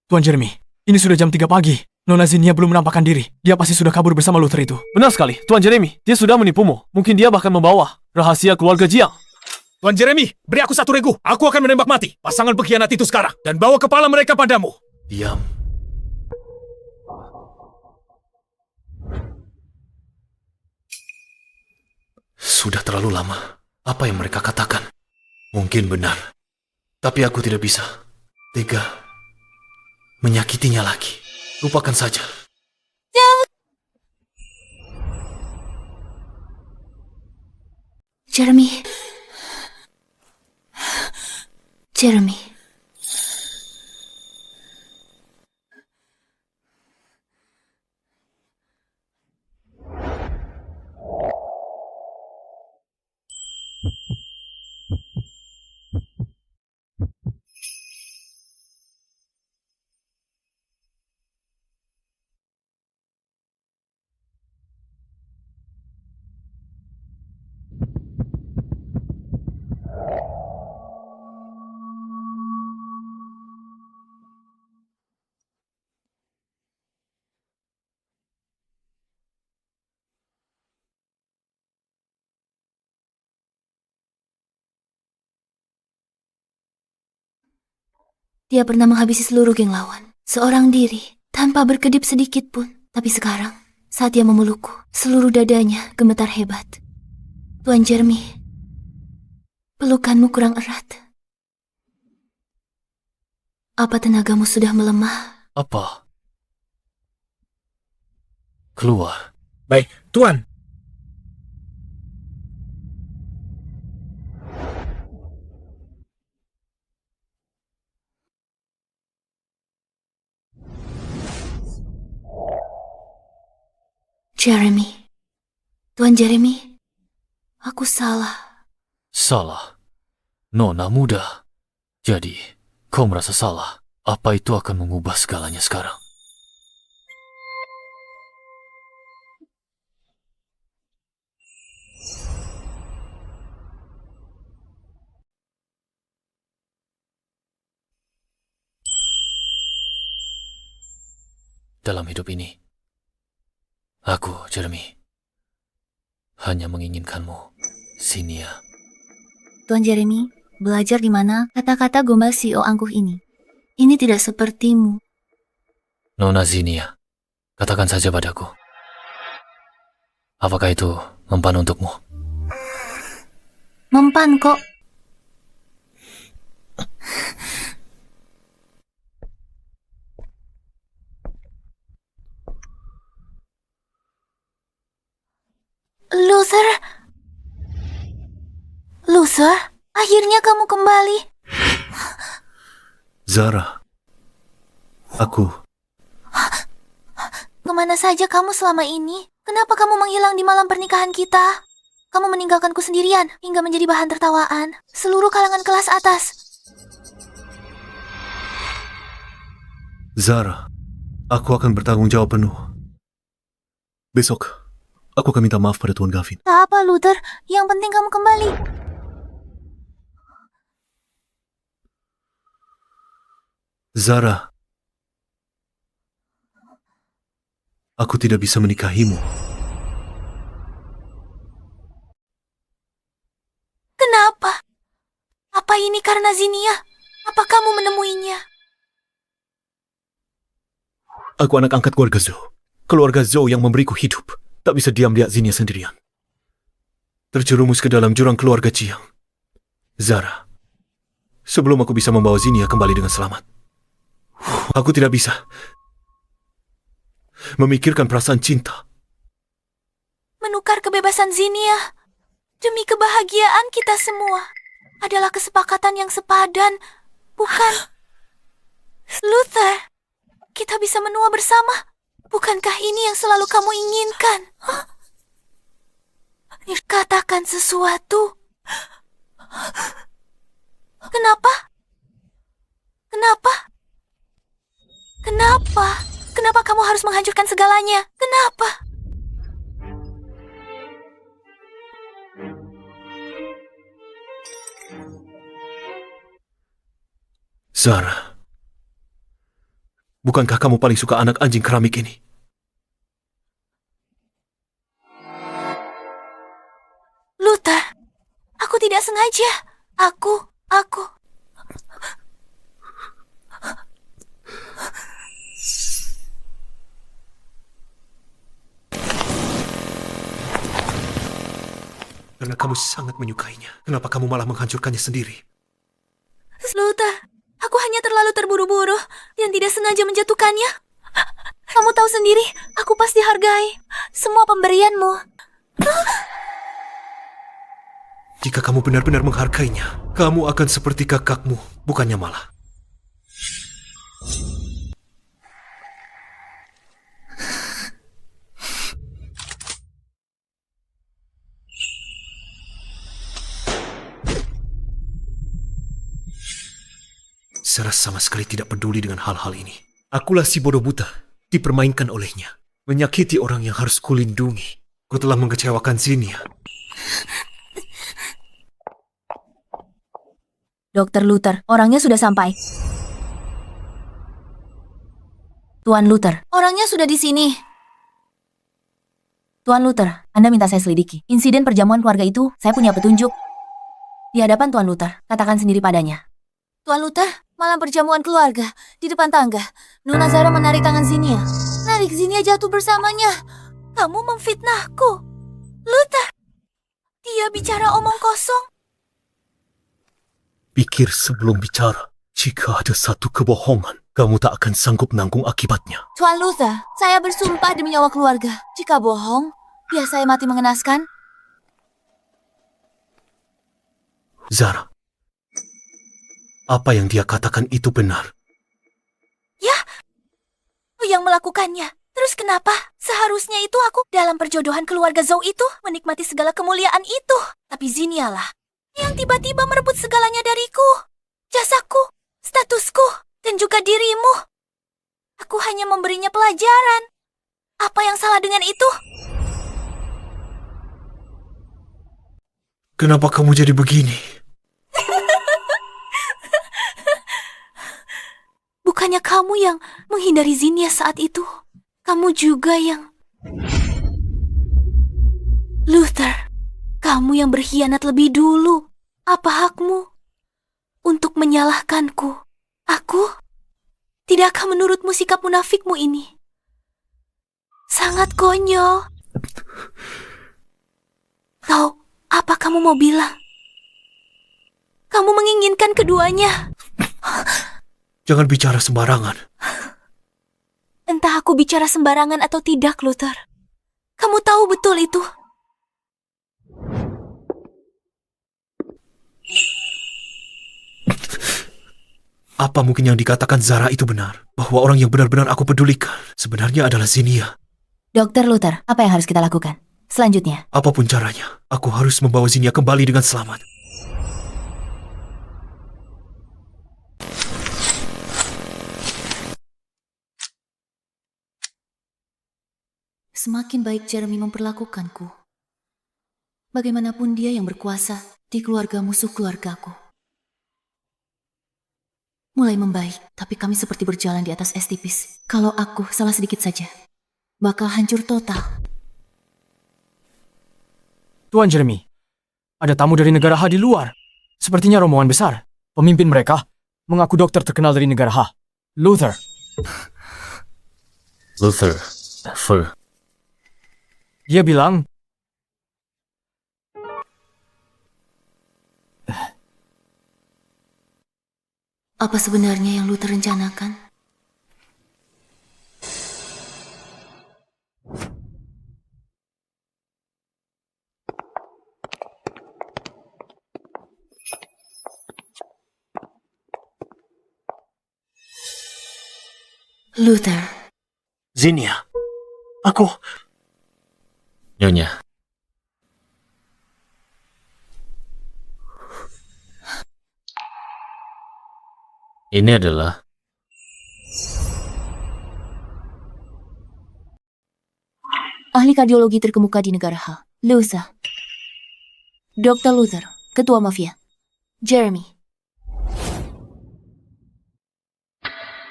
Tuan Jeremy, ini sudah jam 3 pagi. Nona Zinnia belum menampakkan diri. Dia pasti sudah kabur bersama Luther itu. Benar sekali, Tuan Jeremy. Dia sudah menipumu. Mungkin dia bahkan membawa rahasia keluarga Jiang. Tuan Jeremy, beri aku satu regu. Aku akan menembak mati pasangan pengkhianat itu sekarang dan bawa kepala mereka padamu. Diam. Sudah terlalu lama. Apa yang mereka katakan? Mungkin benar. Tapi aku tidak bisa tega menyakitinya lagi. Lupakan saja. Jeremy. Jeremy. Dia pernah menghabisi seluruh geng lawan, seorang diri, tanpa berkedip sedikit pun. Tapi sekarang, saat dia memelukku, seluruh dadanya gemetar hebat. Tuan Jeremy, pelukanmu kurang erat. Apa tenagamu sudah melemah? Apa? Keluar. Baik, Tuan. Jeremy. Tuan Jeremy, aku salah. Salah. Nona muda. Jadi, kau merasa salah. Apa itu akan mengubah segalanya sekarang? Dalam hidup ini, aku, Jeremy, hanya menginginkanmu, Zinnia. Tuan Jeremy, belajar di mana kata-kata gombal CEO angkuh ini. Ini tidak sepertimu. Nona Zinnia, Katakan saja padaku. Apakah itu mempan untukmu? Mempan kok. Luther? Luther? Akhirnya kamu kembali. Zara, aku... Kemana saja kamu selama ini? Kenapa kamu menghilang di malam pernikahan kita? Kamu meninggalkanku sendirian hingga menjadi bahan tertawaan seluruh kalangan kelas atas. Zara, aku akan bertanggung jawab penuh. Besok, aku akan minta maaf pada Tuan Gavin. Tak apa, Luther. Yang penting kamu kembali. Zara, aku tidak bisa menikahimu. Kenapa? Apa ini karena Zinnia? Apa kamu menemuinya? Aku anak angkat keluarga Zhou. Keluarga Zhou yang memberiku hidup. Tak bisa diam lihat Zinnia sendirian. Terjerumus ke dalam jurang keluarga Jiang. Zara, sebelum aku bisa membawa Zinnia kembali dengan selamat, aku tidak bisa memikirkan perasaan cinta. Menukar kebebasan Zinnia demi kebahagiaan kita semua adalah kesepakatan yang sepadan, bukan? Luther, kita bisa menua bersama. Bukankah ini yang selalu kamu inginkan? Katakan sesuatu. Kenapa? Kenapa? Kenapa? Kenapa kamu harus menghancurkan segalanya? Kenapa? Zara, bukankah kamu paling suka anak anjing keramik ini? Luther, aku tidak sengaja. Aku. Karena kamu sangat menyukainya. Kenapa kamu malah menghancurkannya sendiri? Luther, aku hanya terlalu terburu-buru dan tidak sengaja menjatuhkannya. Kamu tahu sendiri, aku pasti hargai semua pemberianmu. Jika kamu benar-benar menghargainya, kamu akan seperti kakakmu, bukannya malah. Sarah sama sekali tidak peduli dengan hal-hal ini. Akulah si bodoh buta, dipermainkan olehnya. Menyakiti orang yang harus kulindungi. Ku telah mengecewakan Zinnia. Dokter Luther, orangnya sudah sampai. Tuan Luther, orangnya sudah di sini. Tuan Luther, Anda minta saya selidiki. Insiden perjamuan keluarga itu, saya punya petunjuk. Di hadapan Tuan Luther, katakan sendiri padanya. Tuan Luther, malam perjamuan keluarga, di depan tangga. Nona Zara menarik tangan Zinnia. Narik Zinnia jatuh bersamanya. Kamu memfitnahku. Luther, dia bicara omong kosong. Pikir sebelum bicara. Jika ada satu kebohongan, kamu tak akan sanggup menanggung akibatnya. Tuan Luther, saya bersumpah demi nyawa keluarga. Jika bohong, biar saya mati mengenaskan. Zara, apa yang dia katakan itu benar. Ya, aku yang melakukannya. Terus kenapa? Seharusnya itu aku dalam perjodohan keluarga Zhou itu menikmati segala kemuliaan itu. Tapi Zinnia lah yang tiba-tiba merebut segalanya dariku. Jasaku, statusku, dan juga dirimu. Aku hanya memberinya pelajaran. Apa yang salah dengan itu? Kenapa kamu jadi begini? Bukannya kamu yang menghindari Zinnia saat itu. Kamu juga yang... Luther, kamu yang berkhianat lebih dulu. Apa hakmu untuk menyalahkanku? Aku tidak akan menurutmu sikap munafikmu ini. Sangat konyol. Tahu apa kamu mau bilang? Kamu menginginkan keduanya. Jangan bicara sembarangan. Entah aku bicara sembarangan atau tidak, Luther. Kamu tahu betul itu. Apa mungkin yang dikatakan Zara itu benar? Bahwa orang yang benar-benar aku pedulikan sebenarnya adalah Zinnia. Dokter Luther, apa yang harus kita lakukan? Selanjutnya, Apapun caranya, aku harus membawa Zinnia kembali dengan selamat. semakin baik Jeremy memperlakukanku. Bagaimanapun dia yang berkuasa di keluarga musuh keluargaku. Mulai membaik, tapi kami seperti berjalan di atas es tipis. Kalau aku salah sedikit saja, bakal hancur total. Tuan Jeremy, ada tamu dari negara H di luar. Sepertinya rombongan besar. Pemimpin mereka mengaku dokter terkenal dari negara H. Luther. Luther. Dia bilang, Apa sebenarnya yang Luther rencanakan? Luther, Zinnia, aku... Nyonya. Ini adalah ahli kardiologi terkemuka di negara H, Luther. Dr. Luther, ketua mafia. Jeremy.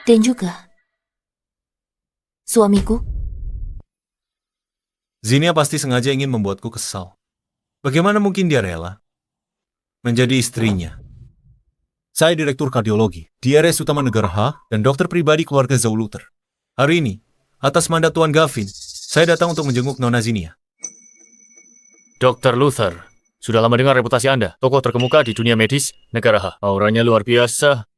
Dan juga suamiku. Zinnia pasti sengaja ingin membuatku kesal. Bagaimana mungkin dia rela menjadi istrinya? Saya direktur kardiologi di RS Utama Negara H dan dokter pribadi keluarga Zhou Luther. Hari ini, atas mandat Tuan Gavin, saya datang untuk menjenguk Nona Zinnia. Dr. Luther. Sudah lama dengar reputasi Anda, tokoh terkemuka di dunia medis negara H. Auranya luar biasa.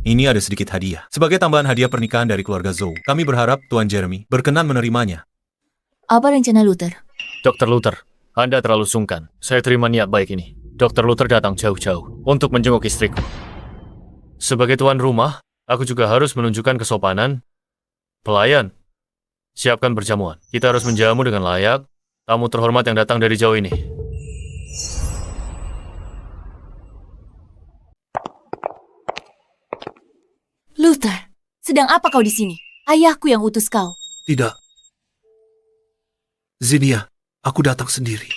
Ini ada sedikit hadiah. Sebagai tambahan hadiah pernikahan dari keluarga Zhou, kami berharap Tuan Jeremy berkenan menerimanya. Apa rencana Luther? Dr. Luther, Anda terlalu sungkan. Saya terima niat baik ini. Dr. Luther datang jauh-jauh untuk menjenguk istriku. Sebagai tuan rumah, aku juga harus menunjukkan kesopanan. Pelayan, siapkan perjamuan. Kita harus menjamu dengan layak tamu terhormat yang datang dari jauh ini. Luther, sedang apa kau di sini? Ayahku yang utus kau. Tidak. Zinnia, aku datang sendiri.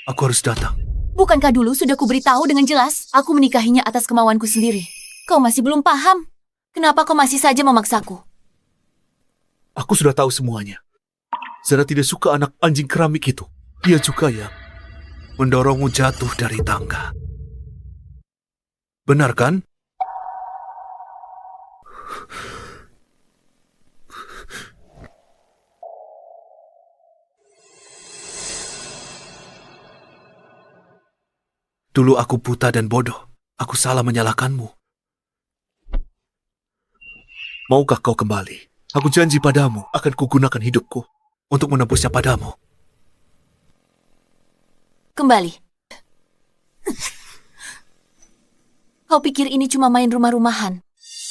Aku harus datang. Bukankah dulu sudah kuberitahu dengan jelas aku menikahinya atas kemauanku sendiri? Kau masih belum paham? Kenapa kau masih saja memaksaku? Aku sudah tahu semuanya. Zara tidak suka anak anjing keramik itu. Dia juga yang mendorongmu jatuh dari tangga. Benar kan? Dulu aku buta dan bodoh. Aku salah menyalahkanmu. Maukah kau kembali? Aku janji padamu akan kugunakan hidupku untuk menebusnya padamu. Kembali. Kau pikir ini cuma main rumah-rumahan?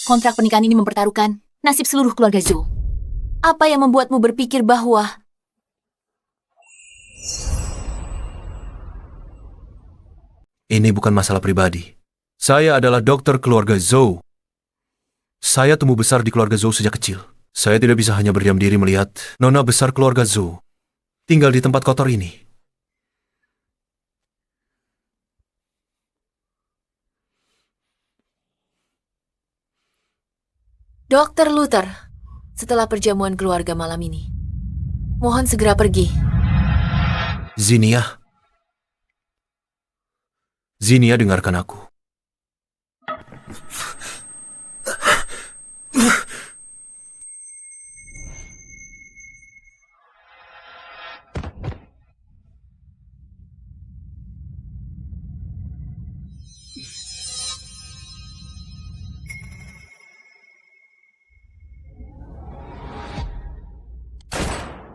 Kontrak pernikahan ini mempertaruhkan nasib seluruh keluarga Zhou. Apa yang membuatmu berpikir bahwa Ini bukan masalah pribadi. Saya adalah dokter keluarga Zhou. Saya tumbuh besar di keluarga Zhou sejak kecil. Saya tidak bisa hanya berdiam diri melihat nona besar keluarga Zhou tinggal di tempat kotor ini. Dr. Luther, setelah perjamuan keluarga malam ini, mohon segera pergi. Zinnia. Zinnia, dengarkan aku.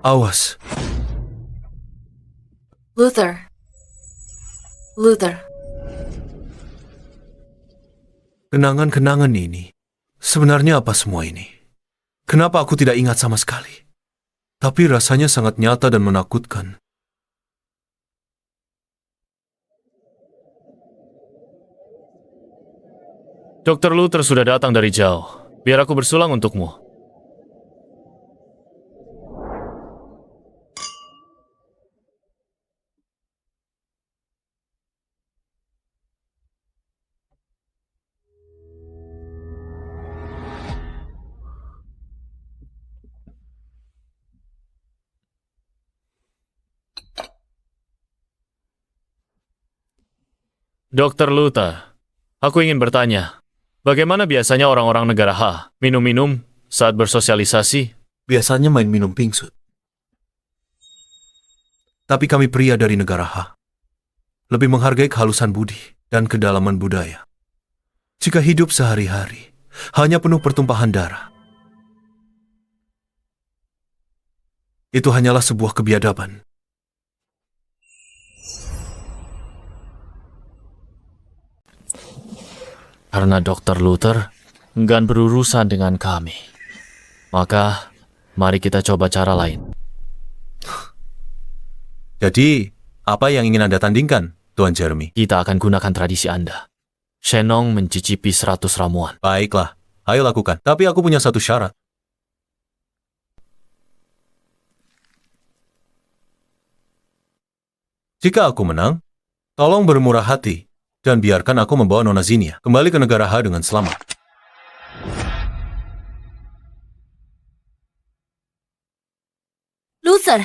Awas. Luther. Luther. Kenangan-kenangan ini. Sebenarnya apa semua ini? Kenapa aku tidak ingat sama sekali? Tapi rasanya sangat nyata dan menakutkan. Dr. Luther sudah datang dari jauh. Biar aku bersulang untukmu. Dr. Luther, aku ingin bertanya, bagaimana biasanya orang-orang negara H minum-minum saat bersosialisasi? Biasanya main minum pingsut. Tapi kami pria dari negara H lebih menghargai kehalusan budi dan kedalaman budaya. Jika hidup sehari-hari hanya penuh pertumpahan darah, itu hanyalah sebuah kebiadaban. Karena Dr. Luther enggan berurusan dengan kami. Maka, mari kita coba cara lain. Jadi, apa yang ingin Anda tandingkan, Tuan Jeremy? Kita akan gunakan tradisi Anda. Shenong mencicipi 100 ramuan. Baiklah, ayo lakukan. Tapi aku punya satu syarat. Jika aku menang, tolong bermurah hati dan biarkan aku membawa Nona Zinnia kembali ke negara H dengan selamat. Luther,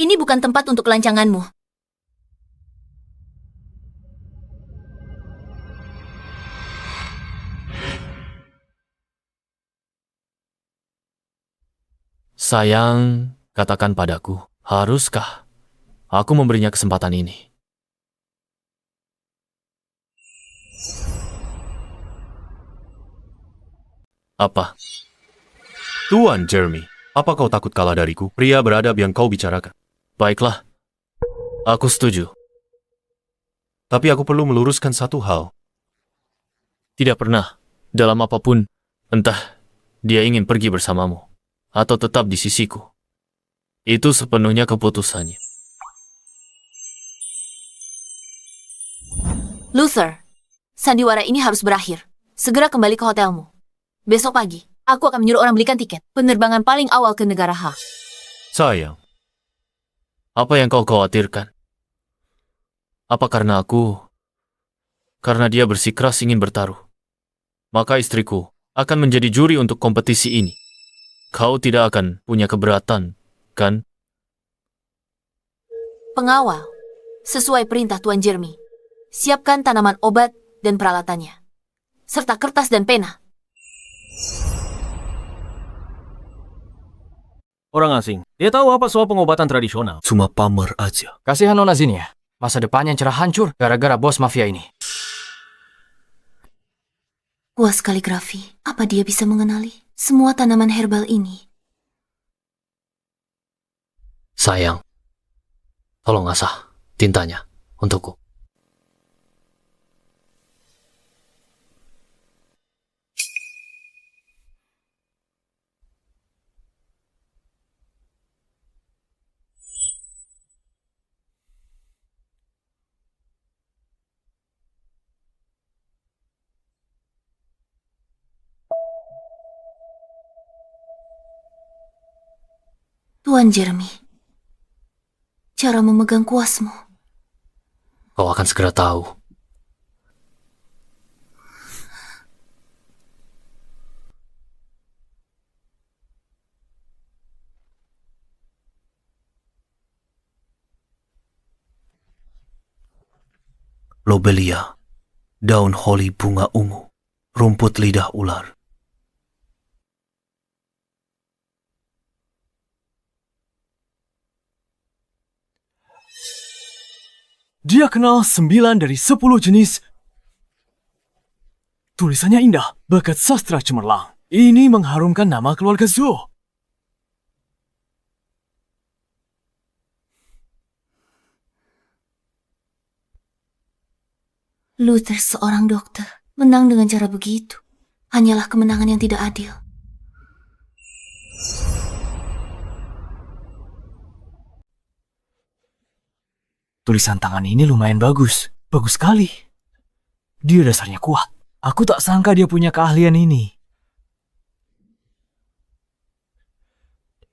ini bukan tempat untuk kelancanganmu. Sayang, katakan padaku, haruskah aku memberinya kesempatan ini? Apa? Tuan Jeremy, apa kau takut kalah dariku? Pria beradab yang kau bicarakan. Baiklah, aku setuju. Tapi aku perlu meluruskan satu hal. Tidak pernah, dalam apapun, entah dia ingin pergi bersamamu, atau tetap di sisiku. Itu sepenuhnya keputusannya. Luther, sandiwara ini harus berakhir. Segera kembali ke hotelmu. Besok pagi, aku akan menyuruh orang belikan tiket penerbangan paling awal ke negara H. Sayang, Apa yang kau khawatirkan? Apa karena aku? Karena dia bersikeras ingin bertaruh. Maka istriku akan menjadi juri untuk kompetisi ini. Kau tidak akan punya keberatan, kan? Pengawal, sesuai perintah Tuan Jeremy, siapkan tanaman obat dan peralatannya, serta kertas dan pena. Orang asing, dia tahu apa soal pengobatan tradisional. cuma pamer aja. Kasihan Nona Zinnia. Masa depannya cerah hancur gara-gara bos mafia ini. Puas kaligrafi, apa dia bisa mengenali semua tanaman herbal ini? Sayang, tolong asah tintanya untukku. Tuan Jeremy, cara memegang kuasmu. Kau akan segera tahu. Lobelia, daun holi bunga ungu, rumput lidah ular. Dia kenal 9 dari 10 jenis. Tulisannya indah, bakat sastra cemerlang. Ini mengharumkan nama keluarga Zhou. Luther seorang dokter. Menang dengan cara begitu. Hanyalah kemenangan yang tidak adil. Tulisan tangan ini lumayan bagus. Bagus sekali. Dia dasarnya kuat. Aku tak sangka dia punya keahlian ini.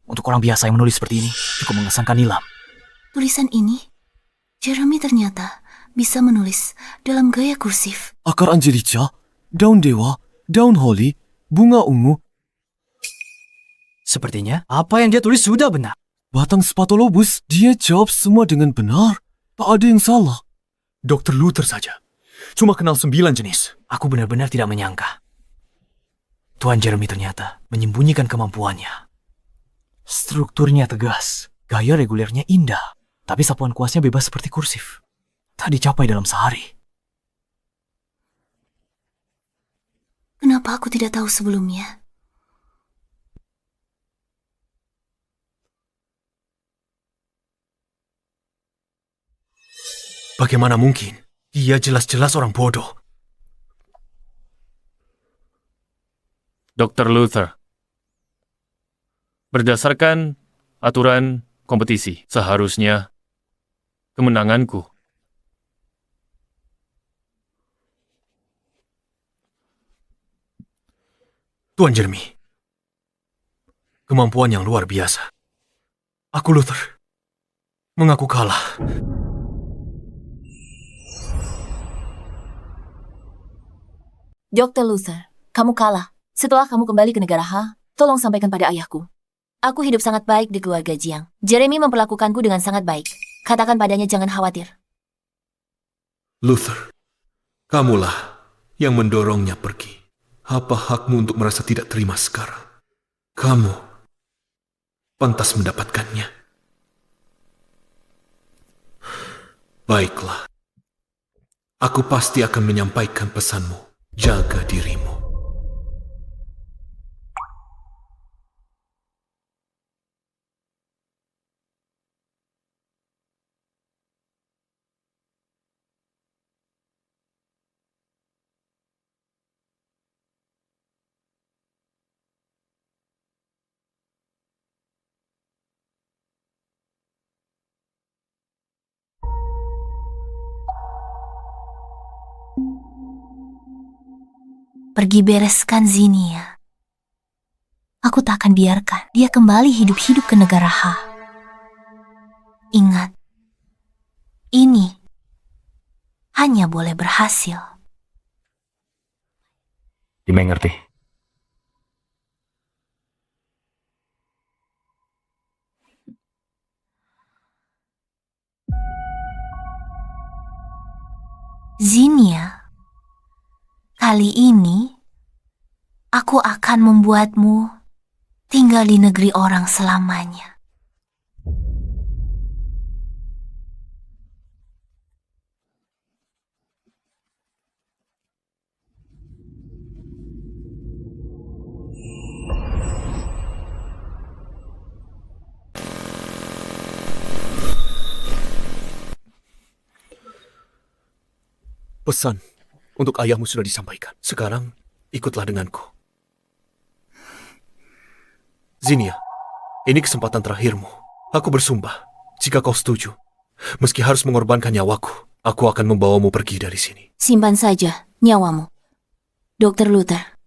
Untuk orang biasa yang menulis seperti ini, cukup mengesankan nilam. Tulisan ini, Jeremy ternyata bisa menulis dalam gaya kursif. Akar Angelica, daun dewa, daun holly, bunga ungu, Sepertinya, apa yang dia tulis sudah benar. batang spatolobus. Dia jawab semua dengan benar. Tak ada yang salah. Dr. Luther saja. Cuma kenal 9 jenis. Aku benar-benar tidak menyangka. Tuan Jeremy ternyata menyembunyikan kemampuannya. Strukturnya tegas, gaya regulernya indah, tapi sapuan kuasnya bebas seperti kursif. Tak dicapai dalam sehari. Kenapa aku tidak tahu sebelumnya? Bagaimana mungkin? Dia jelas-jelas orang bodoh. Dr. Luther, berdasarkan aturan kompetisi, seharusnya kemenanganku. Tuan Jeremy, kemampuan yang luar biasa. Aku Luther, mengaku kalah. Dr. Luther, kamu kalah. Setelah kamu kembali ke negara H, tolong sampaikan pada ayahku. Aku hidup sangat baik di keluarga Jiang. Jeremy memperlakukanku dengan sangat baik. Katakan padanya jangan khawatir. Luther, kamulah yang mendorongnya pergi. Apa hakmu untuk merasa tidak terima sekarang? Kamu pantas mendapatkannya. Baiklah. Aku pasti akan menyampaikan pesanmu. Jaga dirimu. Pergi bereskan Zinia. Aku tak akan biarkan dia kembali hidup-hidup ke negara H. Ingat, ini hanya boleh berhasil. Dimengerti. Zinia, kali ini aku akan membuatmu tinggal di negeri orang selamanya. Pesan untuk ayahmu sudah disampaikan. Sekarang, ikutlah denganku. Zinia, ini kesempatan terakhirmu. Aku bersumpah, jika kau setuju, meski harus mengorbankan nyawaku, aku akan membawamu pergi dari sini. Simpan saja nyawamu. Dr. Luther,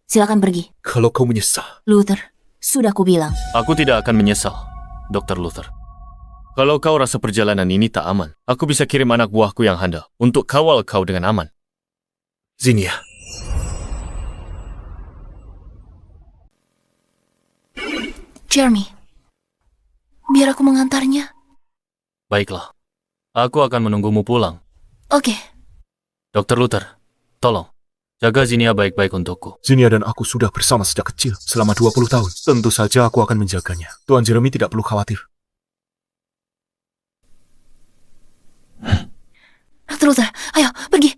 silakan pergi. Kalau kau menyesal, Luther, sudah kubilang. Aku tidak akan menyesal, Dr. Luther. Kalau kau rasa perjalanan ini tak aman, aku bisa kirim anak buahku yang handal untuk kawal kau dengan aman. Zinia, Jeremy, biar aku mengantarnya. Baiklah, aku akan menunggumu pulang. Oke. Dr. Luther, tolong, jaga Zinia baik-baik untukku. Zinia dan aku sudah bersama sejak kecil, selama 20 tahun. Tentu saja aku akan menjaganya. Tuan Jeremy tidak perlu khawatir. Dr. Luther, ayo, pergi.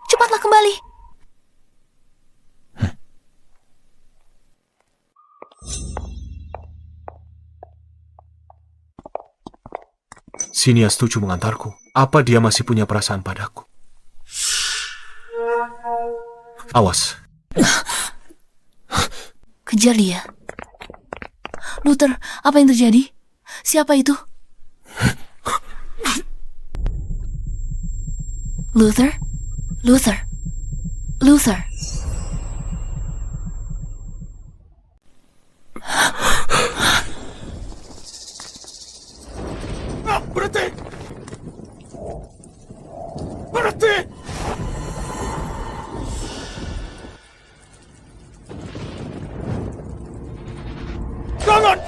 Cepatlah kembali. Zinia setuju mengantarku. Apa dia masih punya perasaan padaku? Awas. Kejar dia. Luther, apa yang terjadi? Siapa itu? Luther? Luther? Luther? Berhenti! Berhenti! Jangan!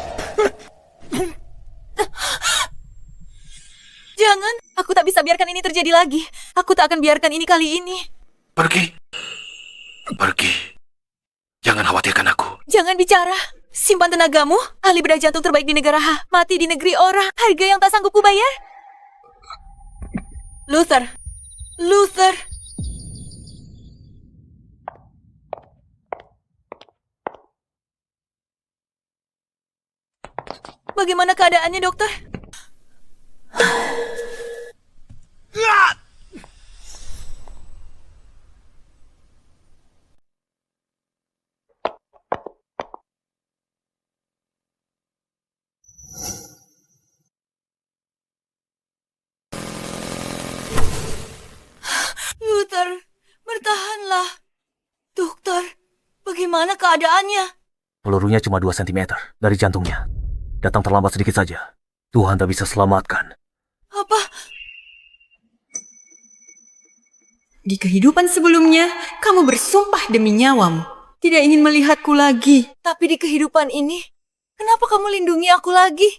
Jangan, aku tak bisa biarkan ini terjadi lagi. Aku tak akan biarkan ini kali ini. Pergi. Pergi. Jangan khawatirkan aku. Jangan bicara. Simpan tenagamu. Ahli bedah jantung terbaik di negara H. Mati di negeri orang. Harga yang tak sanggup kubayar. Luther. Luther. Bagaimana keadaannya, dokter? Luther, bertahanlah. Dokter, bagaimana keadaannya? Pelurunya cuma 2 cm dari jantungnya. Datang terlambat sedikit saja. Tuhan tak bisa selamatkan. Apa? Di kehidupan sebelumnya, kamu bersumpah demi nyawamu. Tidak ingin melihatku lagi. Tapi di kehidupan ini, kenapa kamu lindungi aku lagi?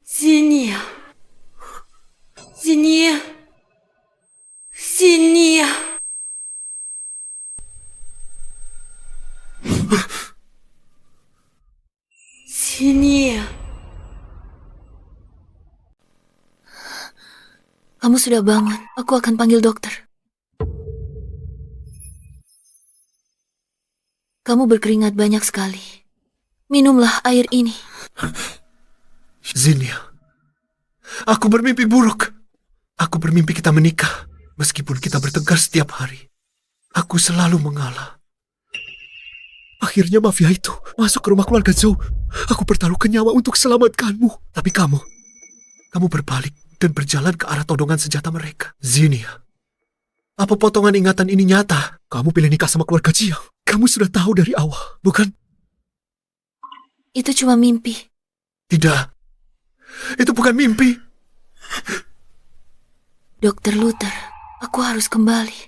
Zinia. Zinia. Zinia. Zinia. Kamu sudah bangun. Aku akan panggil dokter. Kamu berkeringat banyak sekali. Minumlah air ini. Zinia. Aku bermimpi buruk. Aku bermimpi kita menikah. Meskipun kita bertengkar setiap hari. Aku selalu mengalah. Akhirnya mafia itu masuk ke rumah keluarga Zhou. Aku bertaruhkan nyawa untuk selamatkanmu. Tapi kamu berbalik dan berjalan ke arah todongan senjata mereka. Zinia, apa potongan ingatan ini nyata? Kamu pilih nikah sama keluarga Jiang. Kamu sudah tahu dari awal, bukan? Itu cuma mimpi. Tidak. Itu bukan mimpi. Dokter Luther, aku harus kembali.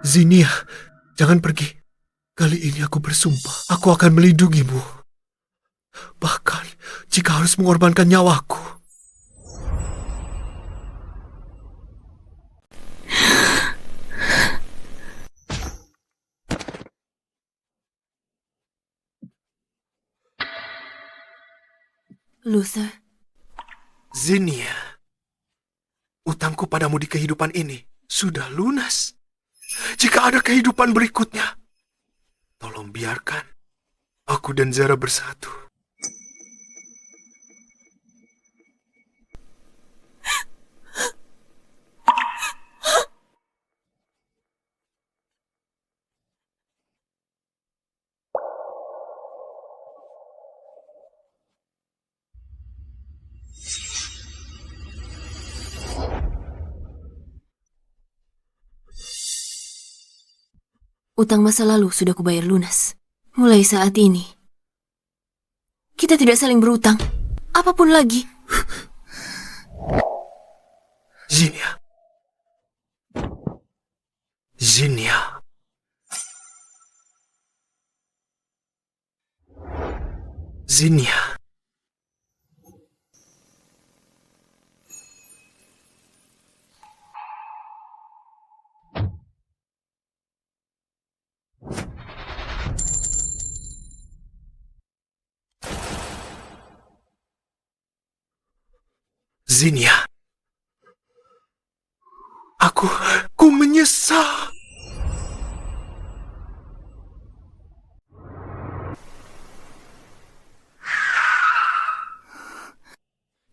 Zinia, jangan pergi. Kali ini aku bersumpah, aku akan melindungimu. Bahkan jika harus mengorbankan nyawaku. Luther, Zinia, utangku padamu di kehidupan ini sudah lunas. Jika ada kehidupan berikutnya, tolong biarkan aku dan Zara bersatu. utang masa lalu sudah kubayar lunas. Mulai saat ini, kita tidak saling berutang. Apapun lagi. Zinia. Zinia. Zinia. Zinia. Aku menyesal.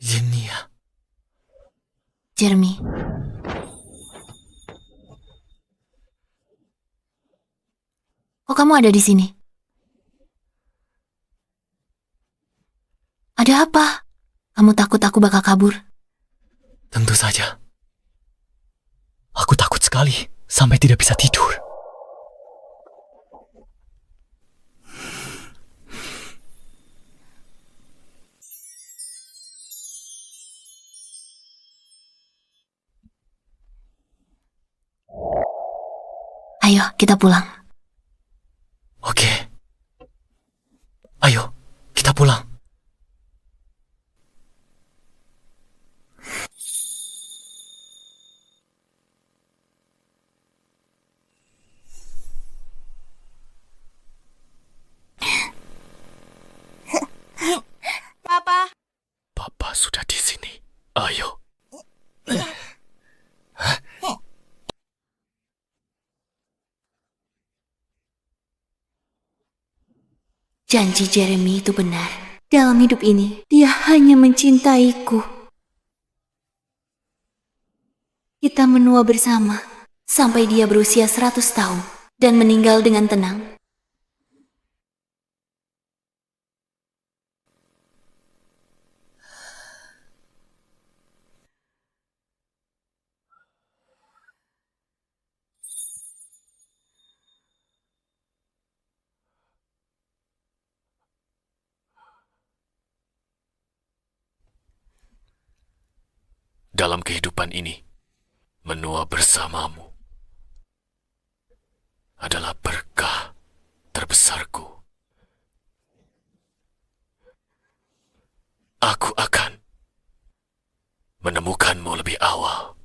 Zinia, Jeremy. Kok kamu ada di sini? Ada apa? Kamu takut aku bakal kabur? Tentu saja. Aku takut sekali sampai tidak bisa tidur. Ayo, kita pulang. Oke. Ayo, kita pulang. Papa sudah di sini. Ayo. Janji Jeremy itu benar. Dalam hidup ini, dia hanya mencintaiku. Kita menua bersama sampai dia berusia 100 tahun dan meninggal dengan tenang. Dalam kehidupan ini, menua bersamamu adalah berkah terbesarku. Aku akan menemukanmu lebih awal.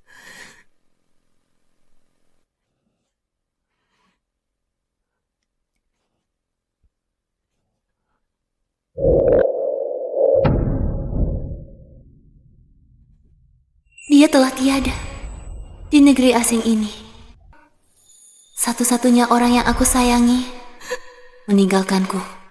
Dia telah tiada di negeri asing ini. Satu-satunya orang yang aku sayangi meninggalkanku.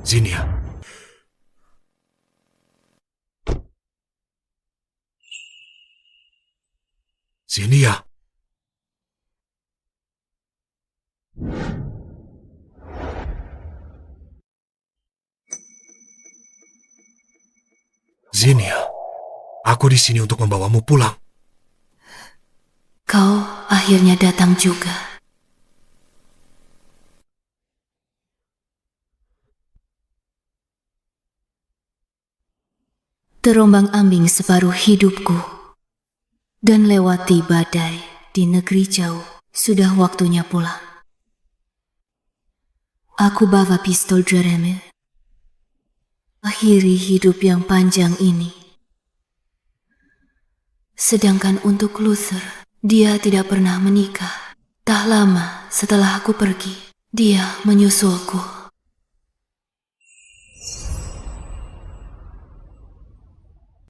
Zinnia. Zinnia. Zinnia, aku di sini untuk membawamu pulang. Kau akhirnya datang juga. Terombang-ambing separuh hidupku dan lewati badai di negeri jauh, sudah waktunya pulang. Aku bawa pistol Jeremy. Akhiri hidup yang panjang ini. Sedangkan untuk Luther, dia tidak pernah menikah. Tak lama setelah aku pergi, dia menyusulku.